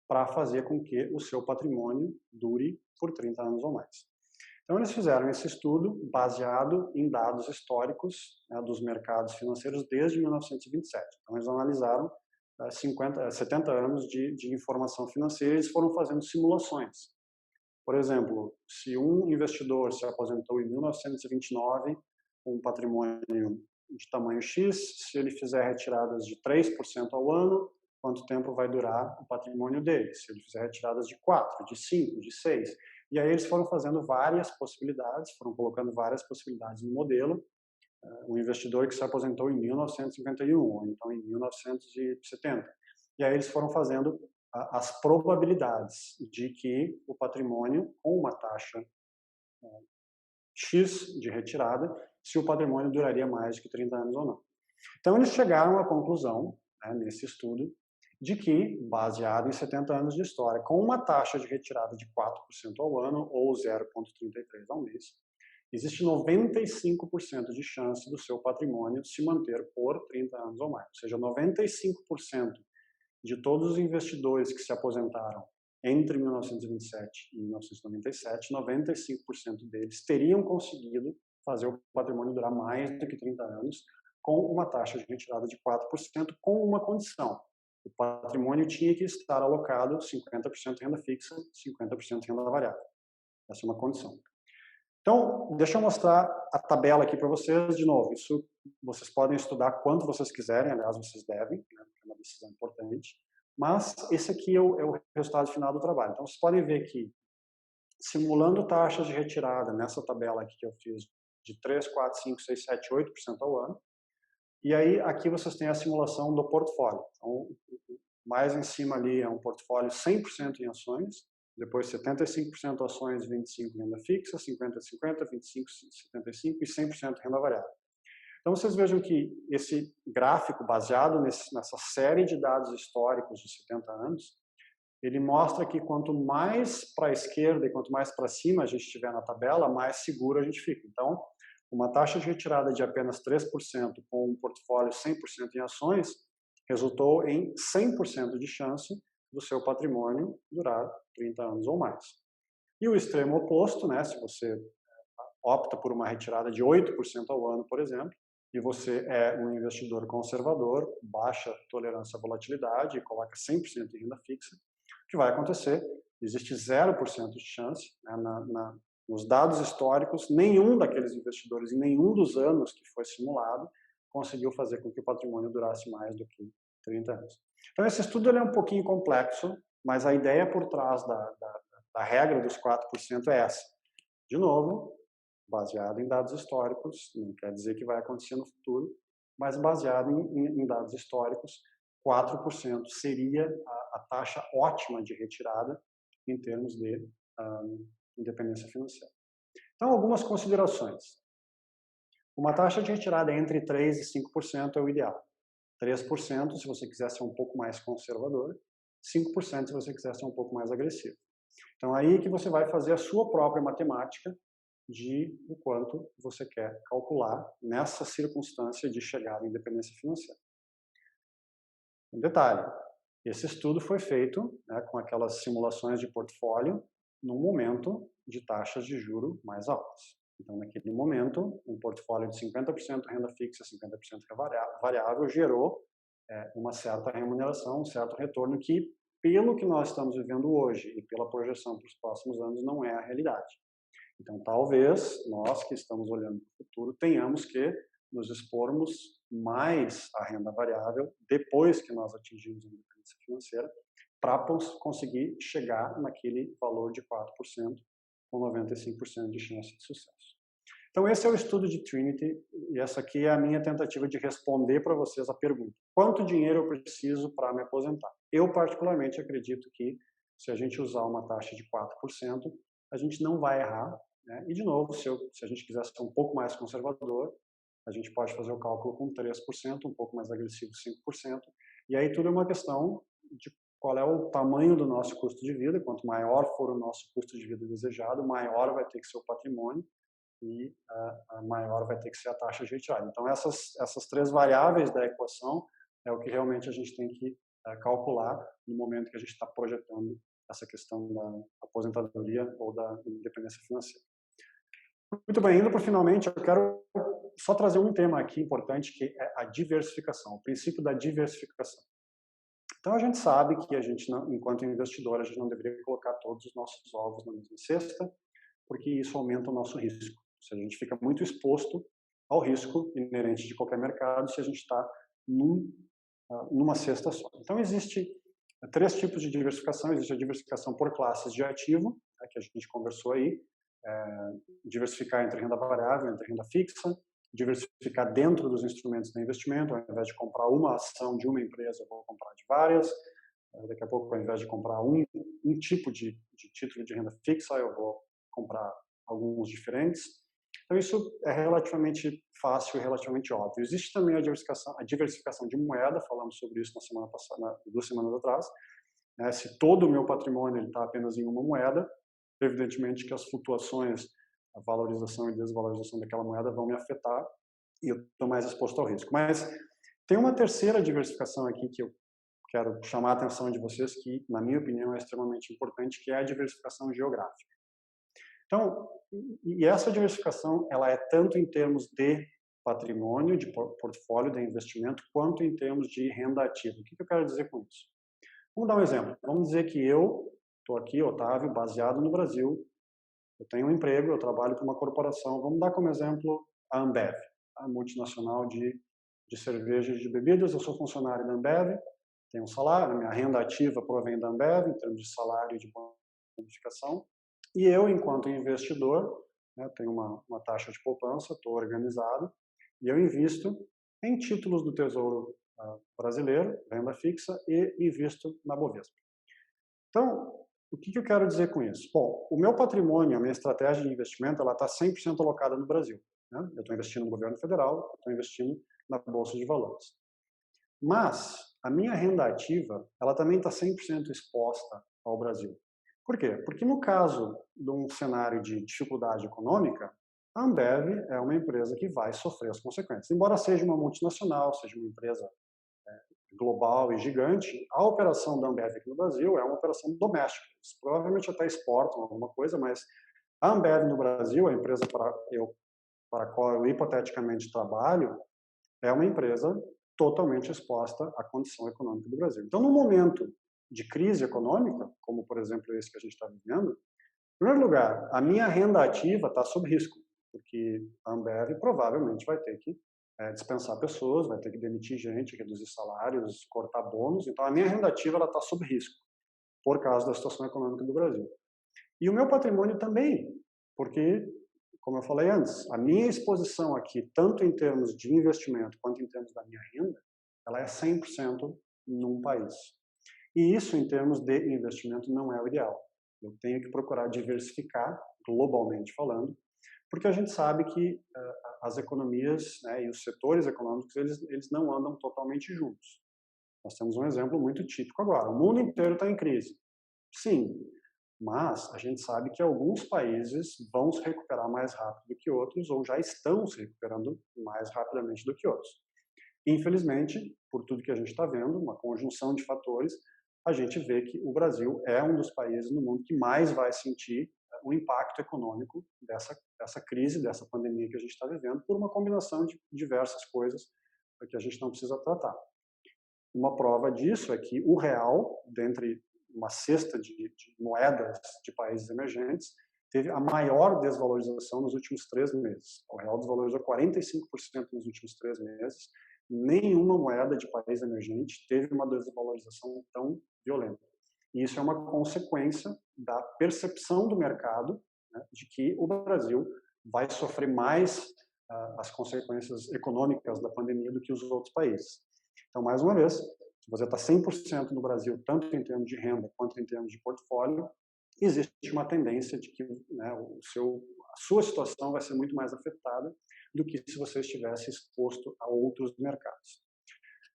para fazer com que o seu patrimônio dure por 30 anos ou mais? Então, eles fizeram esse estudo baseado em dados históricos, né, dos mercados financeiros desde 1927. Então, eles analisaram 70 anos de informação financeira e eles foram fazendo simulações. Por exemplo, se um investidor se aposentou em 1929 com um patrimônio de tamanho X, se ele fizer retiradas de 3% ao ano, quanto tempo vai durar o patrimônio dele? Se ele fizer retiradas de 4, de 5, de 6. E aí eles foram fazendo várias possibilidades, foram colocando várias possibilidades no modelo. Um investidor que se aposentou em 1951, ou então em 1970. E aí eles foram fazendo as probabilidades de que o patrimônio, com uma taxa X de retirada, se o patrimônio duraria mais de que 30 anos ou não. Então, eles chegaram à conclusão, né, nesse estudo, de que, baseado em 70 anos de história, com uma taxa de retirada de 4% ao ano ou 0,33 ao mês, existe 95% de chance do seu patrimônio se manter por 30 anos ou mais. Ou seja, 95% de todos os investidores que se aposentaram entre 1927 e 1997, 95% deles teriam conseguido fazer o patrimônio durar mais do que 30 anos, com uma taxa de retirada de 4%, com uma condição. O patrimônio tinha que estar alocado 50% renda fixa, 50% renda variável. Essa é uma condição. Então, deixa eu mostrar a tabela aqui para vocês. De novo, isso vocês podem estudar quanto vocês quiserem, aliás, vocês devem, né, é uma decisão importante. Mas esse aqui é o resultado final do trabalho. Então, vocês podem ver que, simulando taxas de retirada, nessa tabela aqui que eu fiz de 3, 4, 5, 6, 7, 8% ao ano. E aí, aqui vocês têm a simulação do portfólio. Então, mais em cima ali é um portfólio 100% em ações, depois 75% ações, 25% renda fixa, 50-50, 25-75% e 100% renda variável. Então, vocês vejam que esse gráfico, baseado nessa série de dados históricos de 70 anos, ele mostra que quanto mais para a esquerda e quanto mais para cima a gente estiver na tabela, mais seguro a gente fica. Então, uma taxa de retirada de apenas 3% com um portfólio 100% em ações resultou em 100% de chance do seu patrimônio durar 30 anos ou mais. E o extremo oposto, né, se você opta por uma retirada de 8% ao ano, por exemplo, e você é um investidor conservador, baixa tolerância à volatilidade e coloca 100% em renda fixa, o que vai acontecer? Existe 0% de chance, né, nos dados históricos, nenhum daqueles investidores, em nenhum dos anos que foi simulado, conseguiu fazer com que o patrimônio durasse mais do que 30 anos. Então, esse estudo ele é um pouquinho complexo, mas a ideia por trás da regra dos 4% é essa. De novo, baseado em dados históricos, não quer dizer que vai acontecer no futuro, mas baseado em dados históricos, 4% seria a taxa ótima de retirada em termos de independência financeira. Então, algumas considerações. Uma taxa de retirada entre 3% e 5% é o ideal. 3% se você quiser ser um pouco mais conservador, 5% se você quiser ser um pouco mais agressivo. Então, aí que você vai fazer a sua própria matemática de o quanto você quer calcular nessa circunstância de chegada à independência financeira. Um detalhe, esse estudo foi feito, né, com aquelas simulações de portfólio num momento de taxas de juro mais altas. Então, naquele momento, um portfólio de 50% renda fixa, 50% variável gerou uma certa remuneração, um certo retorno que, pelo que nós estamos vivendo hoje e pela projeção para os próximos anos, não é a realidade. Então, talvez nós que estamos olhando para o futuro tenhamos que nos expormos mais à renda variável depois que nós atingimos a independência financeira para conseguir chegar naquele valor de 4% com 95% de chance de sucesso. Então, esse é o estudo de Trinity e essa aqui é a minha tentativa de responder para vocês a pergunta: quanto dinheiro eu preciso para me aposentar? Eu, particularmente, acredito que se a gente usar uma taxa de 4%, a gente não vai errar, né? E, de novo, se a gente quiser ser um pouco mais conservador, a gente pode fazer o cálculo com 3%, um pouco mais agressivo 5%, e aí tudo é uma questão de qual é o tamanho do nosso custo de vida. Quanto maior for o nosso custo de vida desejado, maior vai ter que ser o patrimônio e a maior vai ter que ser a taxa de retirada. Então, essas três variáveis da equação é o que realmente a gente tem que calcular no momento que a gente está projetando essa questão da aposentadoria ou da independência financeira. Muito bem, indo para finalmente, eu quero só trazer um tema aqui importante, que é a diversificação, o princípio da diversificação. Então, a gente sabe que a gente, enquanto investidor, a gente não deveria colocar todos os nossos ovos na mesma cesta, porque isso aumenta o nosso risco. Ou seja, a gente fica muito exposto ao risco inerente de qualquer mercado se a gente está numa cesta só. Então, existe três tipos de diversificação. Existe a diversificação por classes de ativo, que a gente conversou aí, diversificar entre renda variável, entre renda fixa, diversificar dentro dos instrumentos de investimento. Ao invés de comprar uma ação de uma empresa, eu vou comprar de várias. Daqui a pouco, ao invés de comprar um tipo de título de renda fixa, eu vou comprar alguns diferentes. Então, isso é relativamente fácil e relativamente óbvio. Existe também a diversificação de moeda, falamos sobre isso na semana passada, 2 semanas atrás. Se todo o meu patrimônio está apenas em uma moeda, evidentemente que as flutuações, a valorização e desvalorização daquela moeda vão me afetar e eu estou mais exposto ao risco. Mas tem uma terceira diversificação aqui que eu quero chamar a atenção de vocês, que, na minha opinião, é extremamente importante, que é a diversificação geográfica. Então, e essa diversificação, ela é tanto em termos de patrimônio, de portfólio, de investimento, quanto em termos de renda ativa. O que eu quero dizer com isso? Vamos dar um exemplo. Vamos dizer que eu estou aqui, Otávio, baseado no Brasil, eu tenho um emprego, eu trabalho para uma corporação. Vamos dar como exemplo a Ambev, a multinacional de cervejas e de bebidas. Eu sou funcionário da Ambev, tenho um salário, minha renda ativa provém da Ambev, em termos de salário e de bonificação. E eu, enquanto investidor, né, tenho uma taxa de poupança, estou organizado, e eu invisto em títulos do Tesouro brasileiro, renda fixa, e invisto na Bovespa. Então, o que eu quero dizer com isso? Bom, o meu patrimônio, a minha estratégia de investimento, ela está 100% alocada no Brasil, né? Eu estou investindo no governo federal, estou investindo na Bolsa de Valores. Mas a minha renda ativa, ela também está 100% exposta ao Brasil. Por quê? Porque no caso de um cenário de dificuldade econômica, a Ambev é uma empresa que vai sofrer as consequências. Embora seja uma multinacional, seja uma empresa global e gigante, a operação da Ambev aqui no Brasil é uma operação doméstica. Eles provavelmente até exportam alguma coisa, mas a Ambev no Brasil, a empresa para a qual eu hipoteticamente trabalho, é uma empresa totalmente exposta à condição econômica do Brasil. Então, no momento de crise econômica, como por exemplo esse que a gente está vivendo, em primeiro lugar, a minha renda ativa está sob risco, porque a Ambev provavelmente vai ter que dispensar pessoas, vai ter que demitir gente, reduzir salários, cortar bônus. Então, a minha renda ativa está sob risco, por causa da situação econômica do Brasil. E o meu patrimônio também, porque, como eu falei antes, a minha exposição aqui, tanto em termos de investimento quanto em termos da minha renda, ela é 100% num país. E isso, em termos de investimento, não é o ideal. Eu tenho que procurar diversificar, globalmente falando, porque a gente sabe que as economias, né, e os setores econômicos, eles não andam totalmente juntos. Nós temos um exemplo muito típico agora. O mundo inteiro está em crise. Sim, mas a gente sabe que alguns países vão se recuperar mais rápido do que outros, ou já estão se recuperando mais rapidamente do que outros. Infelizmente, por tudo que a gente está vendo, uma conjunção de fatores, a gente vê que o Brasil é um dos países no mundo que mais vai sentir o impacto econômico dessa crise, dessa pandemia que a gente está vivendo, por uma combinação de diversas coisas que a gente não precisa tratar. Uma prova disso é que o real, dentre uma cesta de moedas de países emergentes, teve a maior desvalorização nos últimos 3 meses. O real desvalorizou 45% nos últimos 3 meses. Nenhuma moeda de país emergente teve uma desvalorização tão violenta. E isso é uma consequência da percepção do mercado, né, de que o Brasil vai sofrer mais as consequências econômicas da pandemia do que os outros países. Então, mais uma vez, se você está 100% no Brasil, tanto em termos de renda quanto em termos de portfólio, existe uma tendência de que, né, a sua situação vai ser muito mais afetada do que se você estivesse exposto a outros mercados.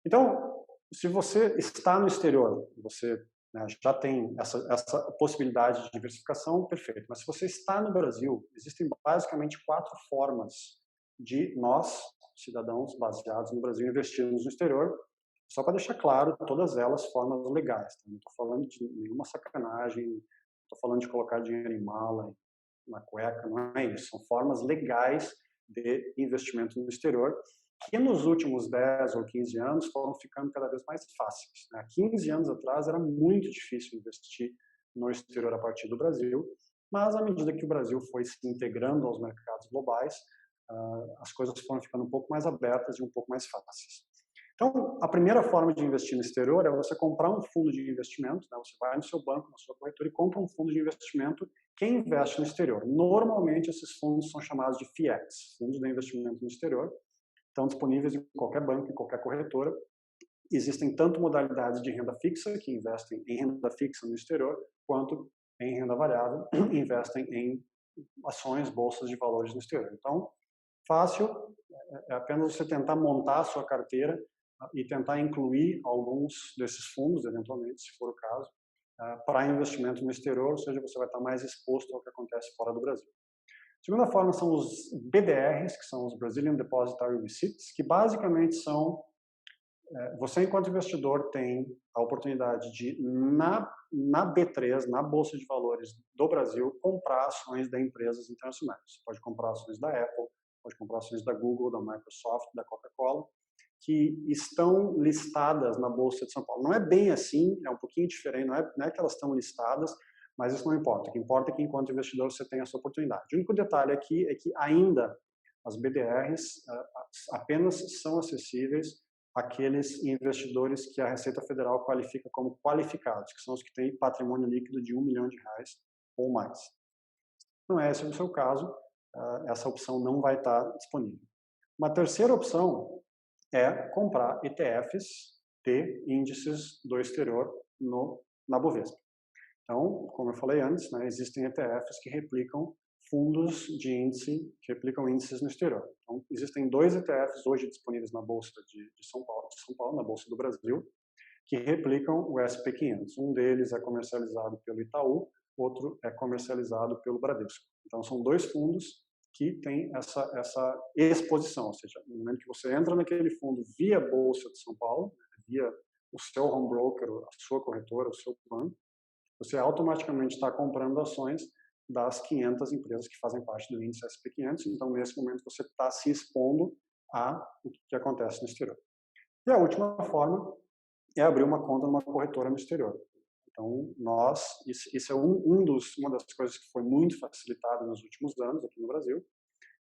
Então, se você está no exterior, você, né, já tem essa possibilidade de diversificação, perfeito. Mas se você está no Brasil, existem basicamente 4 formas de nós, cidadãos baseados no Brasil, investirmos no exterior. Só para deixar claro, todas elas formas legais. Tá? Não estou falando de nenhuma sacanagem, não estou falando de colocar dinheiro em mala, na cueca, não é isso. São formas legais de investimento no exterior, que nos últimos 10 ou 15 anos foram ficando cada vez mais fáceis. Há 15 anos atrás era muito difícil investir no exterior a partir do Brasil, mas à medida que o Brasil foi se integrando aos mercados globais, as coisas foram ficando um pouco mais abertas e um pouco mais fáceis. Então, a primeira forma de investir no exterior é você comprar um fundo de investimento, né? Você vai no seu banco, na sua corretora e compra um fundo de investimento que investe no exterior. Normalmente, esses fundos são chamados de FIEs, Fundos de Investimento no Exterior. Estão disponíveis em qualquer banco, em qualquer corretora. Existem tanto modalidades de renda fixa, que investem em renda fixa no exterior, quanto em renda variável, investem em ações, bolsas de valores no exterior. Então, fácil, é apenas você tentar montar a sua carteira e tentar incluir alguns desses fundos, eventualmente, se for o caso, para investimento no exterior, ou seja, você vai estar mais exposto ao que acontece fora do Brasil. A segunda forma são os BDRs, que são os Brazilian Depositary Receipts, que basicamente são, você enquanto investidor tem a oportunidade de, na B3, na Bolsa de Valores do Brasil, comprar ações de empresas internacionais. Você pode comprar ações da Apple, pode comprar ações da Google, da Microsoft, da Coca-Cola, que estão listadas na Bolsa de São Paulo. Não é bem assim, é um pouquinho diferente, não é que elas estão listadas, mas isso não importa. O que importa é que, enquanto investidor, você tem essa oportunidade. O único detalhe aqui é que ainda as BDRs apenas são acessíveis àqueles investidores que a Receita Federal qualifica como qualificados, que são os que têm patrimônio líquido de R$1 milhão ou mais. Não é esse o seu caso. essa opção não vai estar disponível. Uma terceira opção é comprar ETFs de índices do exterior na Bovespa. Então, como eu falei antes, né, existem ETFs que replicam fundos de índice, que replicam índices no exterior. Então, existem 2 ETFs hoje disponíveis na Bolsa de São Paulo, na Bolsa do Brasil, que replicam o SP500. Um deles é comercializado pelo Itaú, outro é comercializado pelo Bradesco. Então, são 2 fundos que têm essa exposição, ou seja, no momento que você entra naquele fundo via Bolsa de São Paulo, via o seu home broker, a sua corretora, o seu banco, você automaticamente está comprando ações das 500 empresas que fazem parte do índice SP500. Então, nesse momento, você está se expondo a o que acontece no exterior. E a última forma é abrir uma conta numa corretora no exterior. Então, isso é uma das coisas que foi muito facilitada nos últimos anos aqui no Brasil.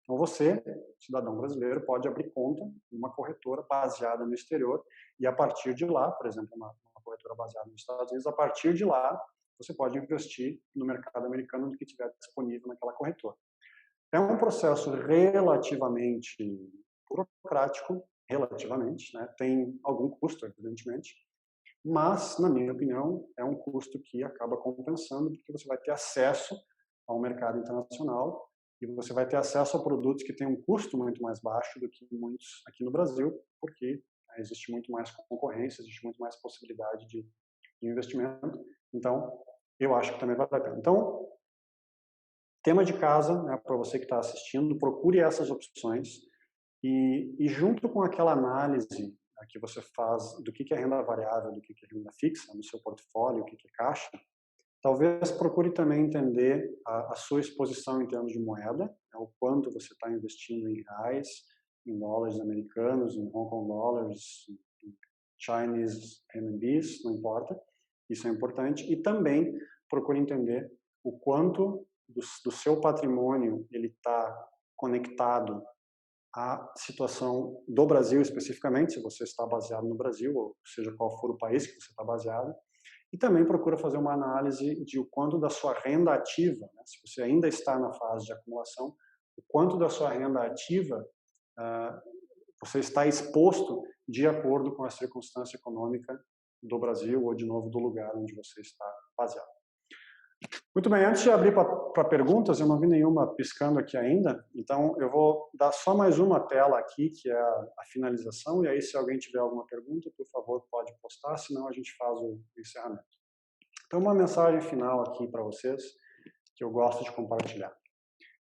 Então, você, cidadão brasileiro, pode abrir conta numa corretora baseada no exterior e, a partir de lá, por exemplo, uma corretora baseada nos Estados Unidos, a partir de lá, você pode investir no mercado americano no que tiver disponível naquela corretora. É um processo relativamente burocrático, né? Tem algum custo, evidentemente, mas, na minha opinião, é um custo que acaba compensando, porque você vai ter acesso ao mercado internacional e você vai ter acesso a produtos que têm um custo muito mais baixo do que muitos aqui no Brasil, porque existe muito mais concorrência, existe muito mais possibilidade de investimento. Então, eu acho que também vale a pena. Então, tema de casa, né, para você que está assistindo, procure essas opções e junto com aquela análise que você faz do que é renda variável, do que é renda fixa no seu portfólio, o que é caixa, talvez procure também entender a sua exposição em termos de moeda, né, o quanto você está investindo em reais, em dólares americanos, em Hong Kong dollars, em Chinese renminbis, não importa. Isso é importante. E também procure entender o quanto do seu patrimônio ele está conectado à situação do Brasil especificamente, se você está baseado no Brasil, ou seja, qual for o país que você está baseado. E também procura fazer uma análise de o quanto da sua renda ativa, né, se você ainda está na fase de acumulação, o quanto da sua renda ativa você está exposto de acordo com a circunstância econômica do Brasil ou, de novo, do lugar onde você está baseado. Muito bem, antes de abrir para perguntas, eu não vi nenhuma piscando aqui ainda, então eu vou dar só mais uma tela aqui, que é a finalização, e aí se alguém tiver alguma pergunta, por favor, pode postar, senão a gente faz o encerramento. Então, uma mensagem final aqui para vocês, que eu gosto de compartilhar.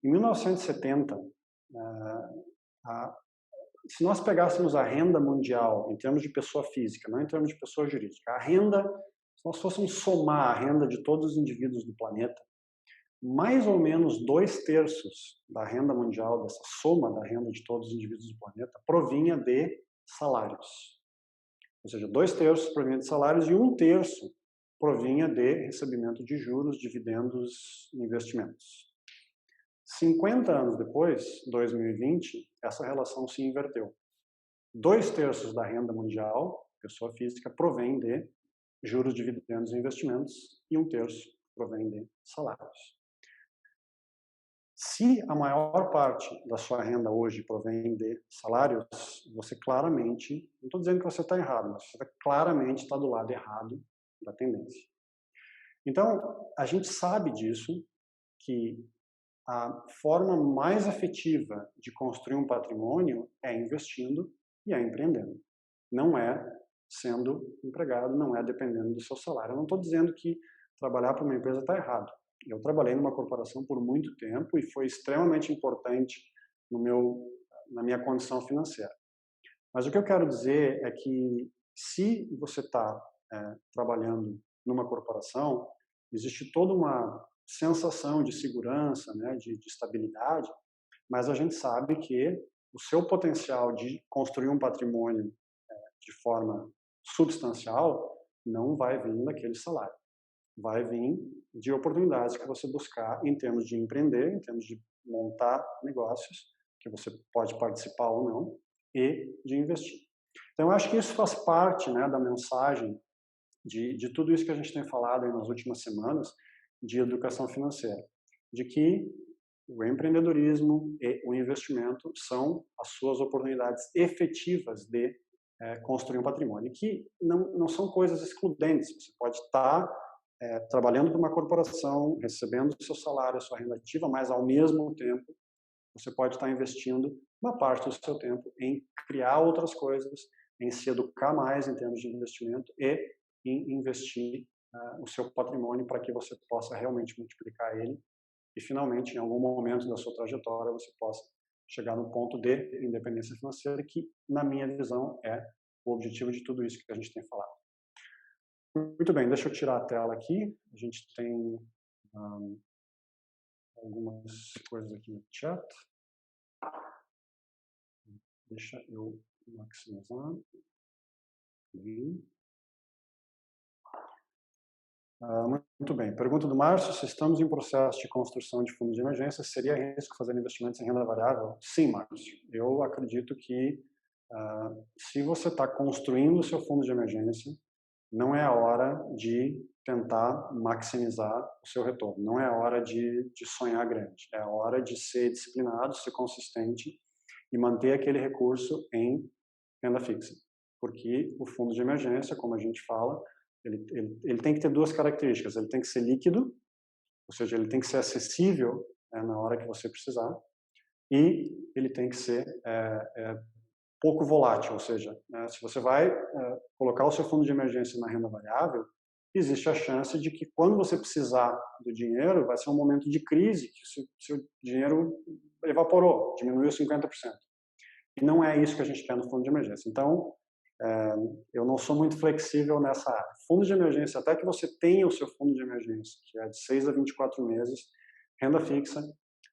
Em 1970, se nós pegássemos a renda mundial em termos de pessoa física, não em termos de pessoa jurídica, a renda, se nós fôssemos somar a renda de todos os indivíduos do planeta, mais ou menos 2/3 da renda mundial, dessa soma da renda de todos os indivíduos do planeta, provinha de salários. Ou seja, 2/3 provinha de salários e 1/3 provinha de recebimento de juros, dividendos e investimentos. 50 anos depois, 2020, essa relação se inverteu. 2/3 da renda mundial, pessoa física, provém de juros, dividendos e investimentos e 1/3 provém de salários. Se a maior parte da sua renda hoje provém de salários, você claramente, não estou dizendo que você está errado, mas você claramente está do lado errado da tendência. Então, a gente sabe disso, que a forma mais efetiva de construir um patrimônio é investindo e é empreendendo. Não é sendo empregado, não é dependendo do seu salário. Eu não estou dizendo que trabalhar para uma empresa está errado. Eu trabalhei numa corporação por muito tempo e foi extremamente importante na minha condição financeira. Mas o que eu quero dizer é que se você está trabalhando numa corporação, existe toda uma sensação de segurança, né, de estabilidade, mas a gente sabe que o seu potencial de construir um patrimônio de forma substancial não vai vir daquele salário. Vai vir de oportunidades que você buscar em termos de empreender, em termos de montar negócios, que você pode participar ou não, e de investir. Então, eu acho que isso faz parte, né, da mensagem de tudo isso que a gente tem falado aí nas últimas semanas, de educação financeira, de que o empreendedorismo e o investimento são as suas oportunidades efetivas de construir um patrimônio, que não são coisas excludentes. Você pode estar trabalhando para uma corporação, recebendo o seu salário, a sua renda ativa, mas ao mesmo tempo você pode estar investindo uma parte do seu tempo em criar outras coisas, em se educar mais em termos de investimento e em investir o seu patrimônio para que você possa realmente multiplicar ele e, finalmente, em algum momento da sua trajetória, você possa chegar no ponto de independência financeira, que, na minha visão, é o objetivo de tudo isso que a gente tem falado. Muito bem, deixa eu tirar a tela aqui. A gente tem algumas coisas aqui no chat. Deixa eu maximizar. Muito bem. Pergunta do Márcio: se estamos em processo de construção de fundos de emergência, seria risco fazer investimentos em renda variável? Sim, Márcio. Eu acredito que se você está construindo o seu fundo de emergência, não é a hora de tentar maximizar o seu retorno. Não é a hora de sonhar grande. É a hora de ser disciplinado, ser consistente e manter aquele recurso em renda fixa. Porque o fundo de emergência, como a gente fala, ele tem que ter duas características. Ele tem que ser líquido, ou seja, ele tem que ser acessível na hora que você precisar, e ele tem que ser pouco volátil, ou seja, se você vai colocar o seu fundo de emergência na renda variável, existe a chance de que quando você precisar do dinheiro, vai ser um momento de crise, que o seu dinheiro evaporou, diminuiu 50%. E não é isso que a gente quer no fundo de emergência. Então, eu não sou muito flexível nessa área. Fundo de emergência, até que você tenha o seu fundo de emergência, que é de 6 a 24 meses, renda fixa,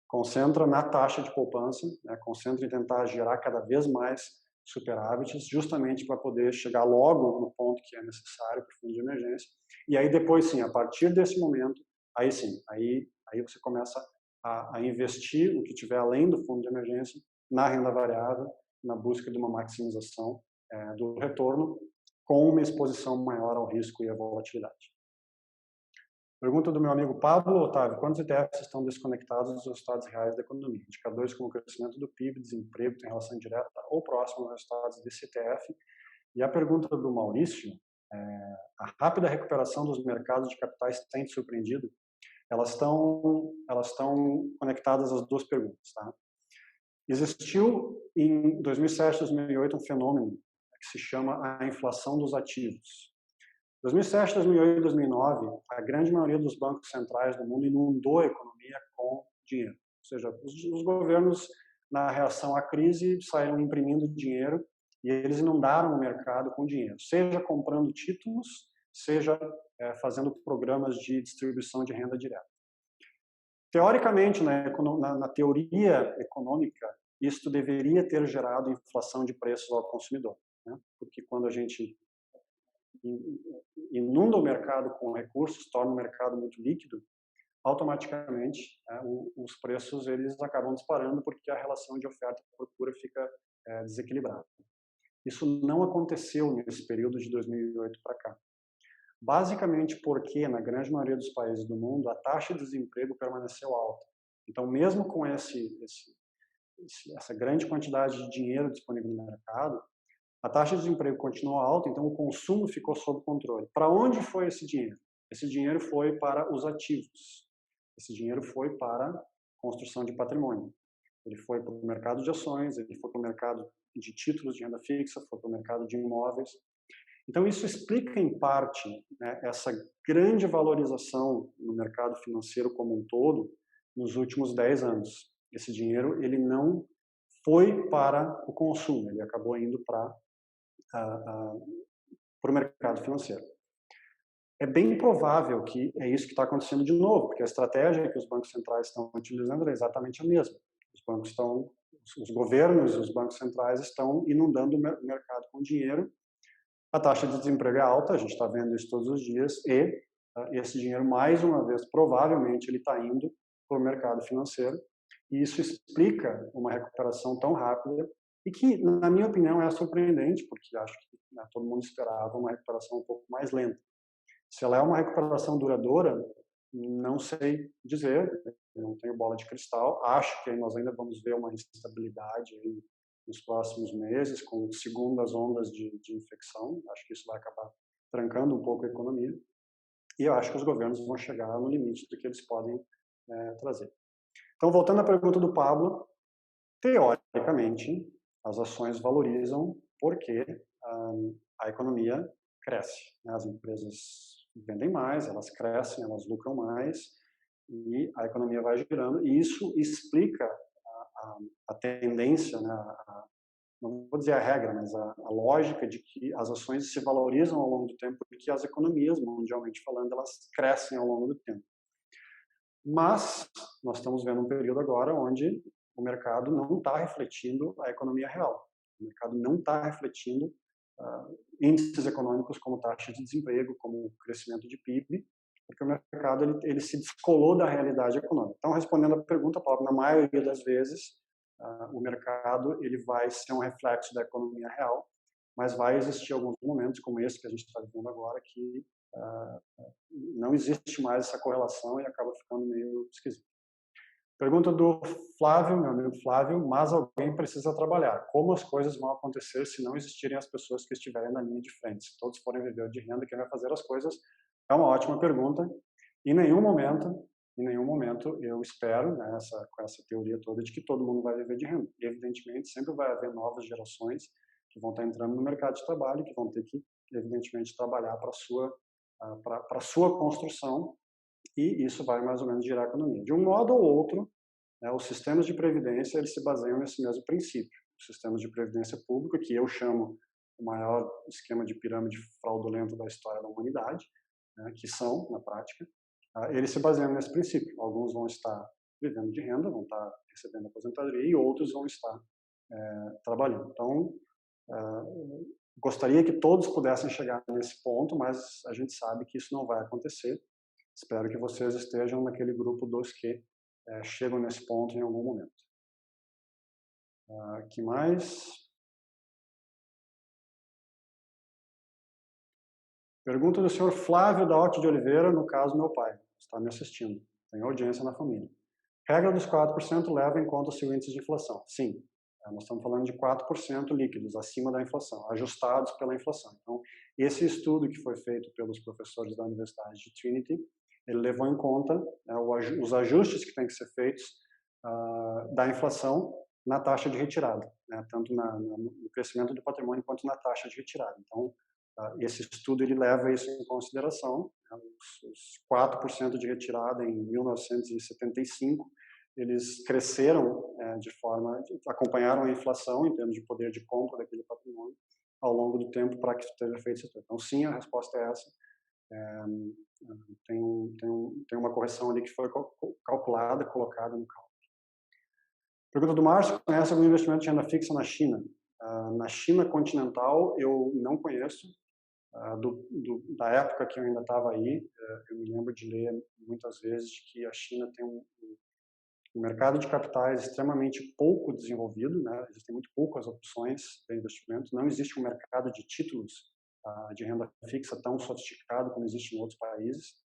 concentra na taxa de poupança, concentra em tentar gerar cada vez mais superávites, justamente para poder chegar logo no ponto que é necessário para o fundo de emergência. E aí depois, sim, a partir desse momento, aí sim, aí você começa a investir o que tiver além do fundo de emergência na renda variável, na busca de uma maximização do retorno, com uma exposição maior ao risco e à volatilidade. Pergunta do meu amigo Pablo: Otávio, quantos ETFs estão desconectados dos resultados reais da economia? Indicadores como o crescimento do PIB, desemprego, têm relação direta ou próxima aos resultados desse ETF? E a pergunta do Maurício: a rápida recuperação dos mercados de capitais tem te surpreendido? Elas estão conectadas às duas perguntas, tá? Existiu em 2007, 2008 um fenômeno que se chama a inflação dos ativos. 2007, 2008 e 2009, a grande maioria dos bancos centrais do mundo inundou a economia com dinheiro. Ou seja, os governos, na reação à crise, saíram imprimindo dinheiro e eles inundaram o mercado com dinheiro, seja comprando títulos, seja fazendo programas de distribuição de renda direta. Teoricamente, na teoria econômica, isto deveria ter gerado inflação de preços ao consumidor, né? Porque quando a gente inunda o mercado com recursos, torna o mercado muito líquido, automaticamente os preços eles acabam disparando porque a relação de oferta e procura fica desequilibrada. Isso não aconteceu nesse período de 2008 para cá. Basicamente porque, na grande maioria dos países do mundo, a taxa de desemprego permaneceu alta. Então, mesmo com essa grande quantidade de dinheiro disponível no mercado, a taxa de desemprego continuou alta, então o consumo ficou sob controle. Para onde foi esse dinheiro? Esse dinheiro foi para os ativos. Esse dinheiro foi para a construção de patrimônio. Ele foi para o mercado de ações, ele foi para o mercado de títulos de renda fixa, foi para o mercado de imóveis. Então, isso explica, em parte, essa grande valorização no mercado financeiro como um todo nos últimos 10 anos. Esse dinheiro ele não foi para o consumo, ele acabou indo para o mercado financeiro. É bem provável que é isso que está acontecendo de novo, porque a estratégia que os bancos centrais estão utilizando é exatamente a mesma. Os governos e os bancos centrais estão inundando o mercado com dinheiro. A taxa de desemprego é alta, a gente está vendo isso todos os dias, e esse dinheiro, mais uma vez, provavelmente ele está indo para o mercado financeiro, e isso explica uma recuperação tão rápida e que, na minha opinião, é surpreendente, porque acho que todo mundo esperava uma recuperação um pouco mais lenta. Se ela é uma recuperação duradoura, não sei dizer, não tenho bola de cristal. Acho que nós ainda vamos ver uma instabilidade aí nos próximos meses, com segundas ondas de infecção. Acho que isso vai acabar trancando um pouco a economia. E eu acho que os governos vão chegar no limite do que eles podem trazer. Então, voltando à pergunta do Pablo, teoricamente, as ações valorizam porque a economia cresce. Né? As empresas vendem mais, elas crescem, elas lucram mais, e a economia vai girando, e isso explica a tendência, né? Não vou dizer a regra, mas a lógica de que as ações se valorizam ao longo do tempo, porque as economias, mundialmente falando, elas crescem ao longo do tempo. Mas nós estamos vendo um período agora onde o mercado não está refletindo a economia real. O mercado não está refletindo índices econômicos como taxa de desemprego, como crescimento de PIB, porque o mercado ele se descolou da realidade econômica. Então, respondendo à pergunta, Paulo, na maioria das vezes, o mercado ele vai ser um reflexo da economia real, mas vai existir alguns momentos, como esse que a gente está vivendo agora, que não existe mais essa correlação e acaba ficando meio esquisito. Pergunta do Flávio, meu amigo Flávio, mas alguém precisa trabalhar. Como as coisas vão acontecer se não existirem as pessoas que estiverem na linha de frente? Se todos forem viver de renda, quem vai fazer as coisas? É uma ótima pergunta. Em nenhum momento eu espero, né, com essa teoria toda de que todo mundo vai viver de renda. Evidentemente, sempre vai haver novas gerações que vão estar entrando no mercado de trabalho, que vão ter que, evidentemente, trabalhar para a sua construção, e isso vai mais ou menos girar a economia. De um modo ou outro, né, os sistemas de previdência eles se baseiam nesse mesmo princípio. Os sistemas de previdência pública, que eu chamo o maior esquema de pirâmide fraudulento da história da humanidade, né, que são, na prática, eles se baseiam nesse princípio. Alguns vão estar vivendo de renda, vão estar recebendo aposentadoria, e outros vão estar trabalhando. Então, gostaria que todos pudessem chegar nesse ponto, mas a gente sabe que isso não vai acontecer. Espero que vocês estejam naquele grupo dos que chegam nesse ponto em algum momento. Que mais? Pergunta do senhor Flávio da Horta de Oliveira, no caso meu pai, está me assistindo, tem audiência na família. Regra dos 4% leva em conta o seu índice de inflação. Sim, nós estamos falando de 4% líquidos, acima da inflação, ajustados pela inflação. Então, esse estudo que foi feito pelos professores da Universidade de Trinity, ele levou em conta os ajustes que têm que ser feitos da inflação na taxa de retirada, né, tanto no crescimento do patrimônio quanto na taxa de retirada. Então, esse estudo ele leva isso em consideração. Né, os 4% de retirada em 1975, eles cresceram acompanharam a inflação em termos de poder de compra daquele patrimônio ao longo do tempo para que esteja feito isso. Então, sim, a resposta é essa. Tem uma correção ali que foi calculada, colocada no cálculo. Pergunta do Márcio: conhece algum investimento de renda fixa na China? Na China continental, eu não conheço. Da época que eu ainda estava aí, eu me lembro de ler muitas vezes que a China tem um mercado de capitais extremamente pouco desenvolvido, né? Existem muito poucas opções de investimento, não existe um mercado de títulos de renda fixa tão sofisticado como existe em outros países.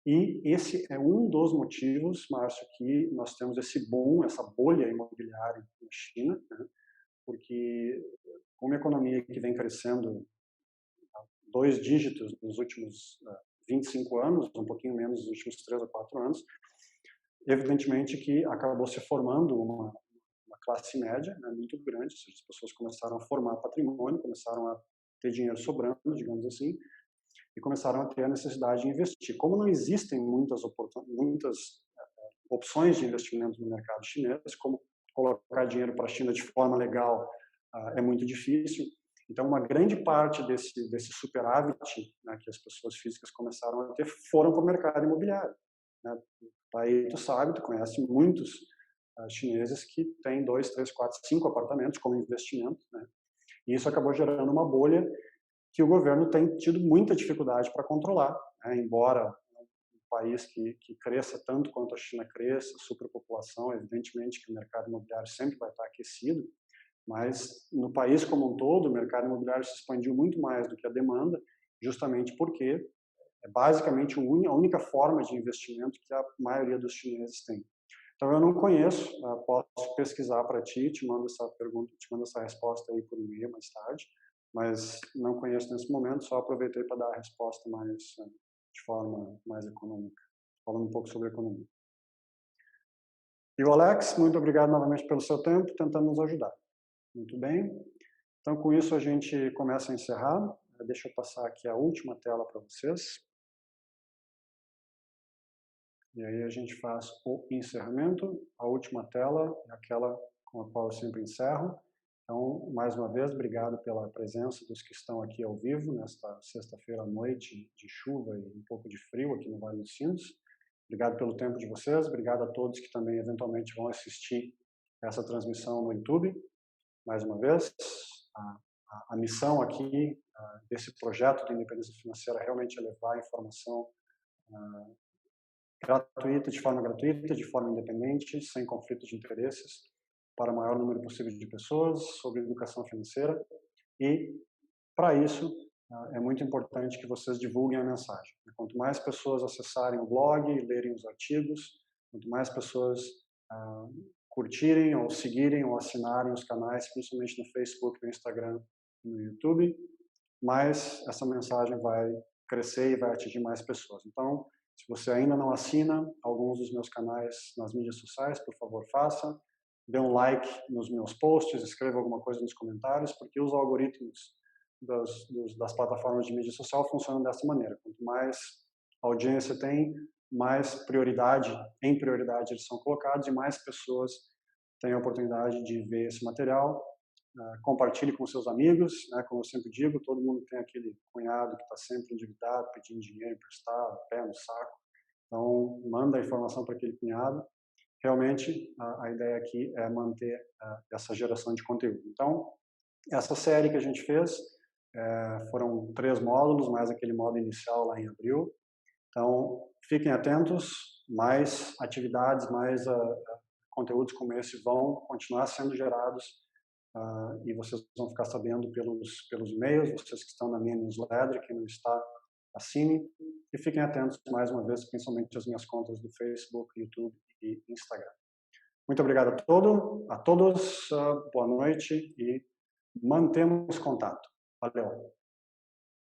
E esse é um dos motivos, Márcio, que nós temos esse boom, essa bolha imobiliária na China, né? Porque uma economia que vem crescendo 2 dígitos nos últimos 25 anos, um pouquinho menos nos últimos 3 ou 4 anos, evidentemente que acabou se formando uma classe média, né, muito grande, ou seja, as pessoas começaram a formar patrimônio, começaram a ter dinheiro sobrando, digamos assim, e começaram a ter a necessidade de investir. Como não existem muitas opções de investimento no mercado chinês, como colocar dinheiro para a China de forma legal é muito difícil. Então, uma grande parte desse superávit, né, que as pessoas físicas começaram a ter foram para o mercado imobiliário. Né? Aí tu sabe, tu conhece muitos chineses que têm 2, 3, 4, 5 apartamentos como investimento, né? E isso acabou gerando uma bolha que o governo tem tido muita dificuldade para controlar, né? Embora um país que cresça tanto quanto a China cresça, superpopulação, evidentemente que o mercado imobiliário sempre vai estar aquecido, mas no país como um todo, o mercado imobiliário se expandiu muito mais do que a demanda, justamente porque é basicamente a única forma de investimento que a maioria dos chineses tem. Então, eu não conheço, posso pesquisar para ti, te mando essa pergunta, te mando essa resposta aí por e-mail mais tarde, mas não conheço nesse momento, só aproveitei para dar a resposta mais, de forma mais econômica, falando um pouco sobre economia. E o Alex, muito obrigado novamente pelo seu tempo, tentando nos ajudar. Muito bem. Então, com isso, a gente começa a encerrar. Deixa eu passar aqui a última tela para vocês. E aí a gente faz o encerramento. A última tela é aquela com a qual eu sempre encerro. Então, mais uma vez, obrigado pela presença dos que estão aqui ao vivo, nesta sexta-feira à noite de chuva e um pouco de frio aqui no Vale dos Sinos. Obrigado pelo tempo de vocês. Obrigado a todos que também, eventualmente, vão assistir essa transmissão no YouTube. Mais uma vez, a missão aqui desse projeto de independência financeira realmente é levar a informação gratuita, de forma independente, sem conflito de interesses, para o maior número possível de pessoas, sobre educação financeira. E, para isso, é muito importante que vocês divulguem a mensagem. Quanto mais pessoas acessarem o blog, lerem os artigos, quanto mais pessoas curtirem ou seguirem ou assinarem os canais, principalmente no Facebook, no Instagram e no YouTube, mais essa mensagem vai crescer e vai atingir mais pessoas. Então, se você ainda não assina alguns dos meus canais nas mídias sociais, por favor, faça. Dê um like nos meus posts, escreva alguma coisa nos comentários, porque os algoritmos das plataformas de mídia social funcionam dessa maneira. Quanto mais audiência tem, mais prioridade eles são colocados e mais pessoas têm a oportunidade de ver esse material. Compartilhe com seus amigos, né? Como eu sempre digo, todo mundo tem aquele cunhado que está sempre endividado, pedindo dinheiro emprestado, pé no saco. Então, manda a informação para aquele cunhado. Realmente, a ideia aqui é manter essa geração de conteúdo. Então, essa série que a gente fez, foram 3 módulos, mais aquele módulo inicial lá em abril. Então, fiquem atentos, mais atividades, mais conteúdos como esse vão continuar sendo gerados e vocês vão ficar sabendo pelos e-mails, vocês que estão na minha newsletter, quem não está, assine. E fiquem atentos, mais uma vez, principalmente às minhas contas do Facebook, YouTube e Instagram. Muito obrigado a todos, boa noite e mantemos contato. Valeu!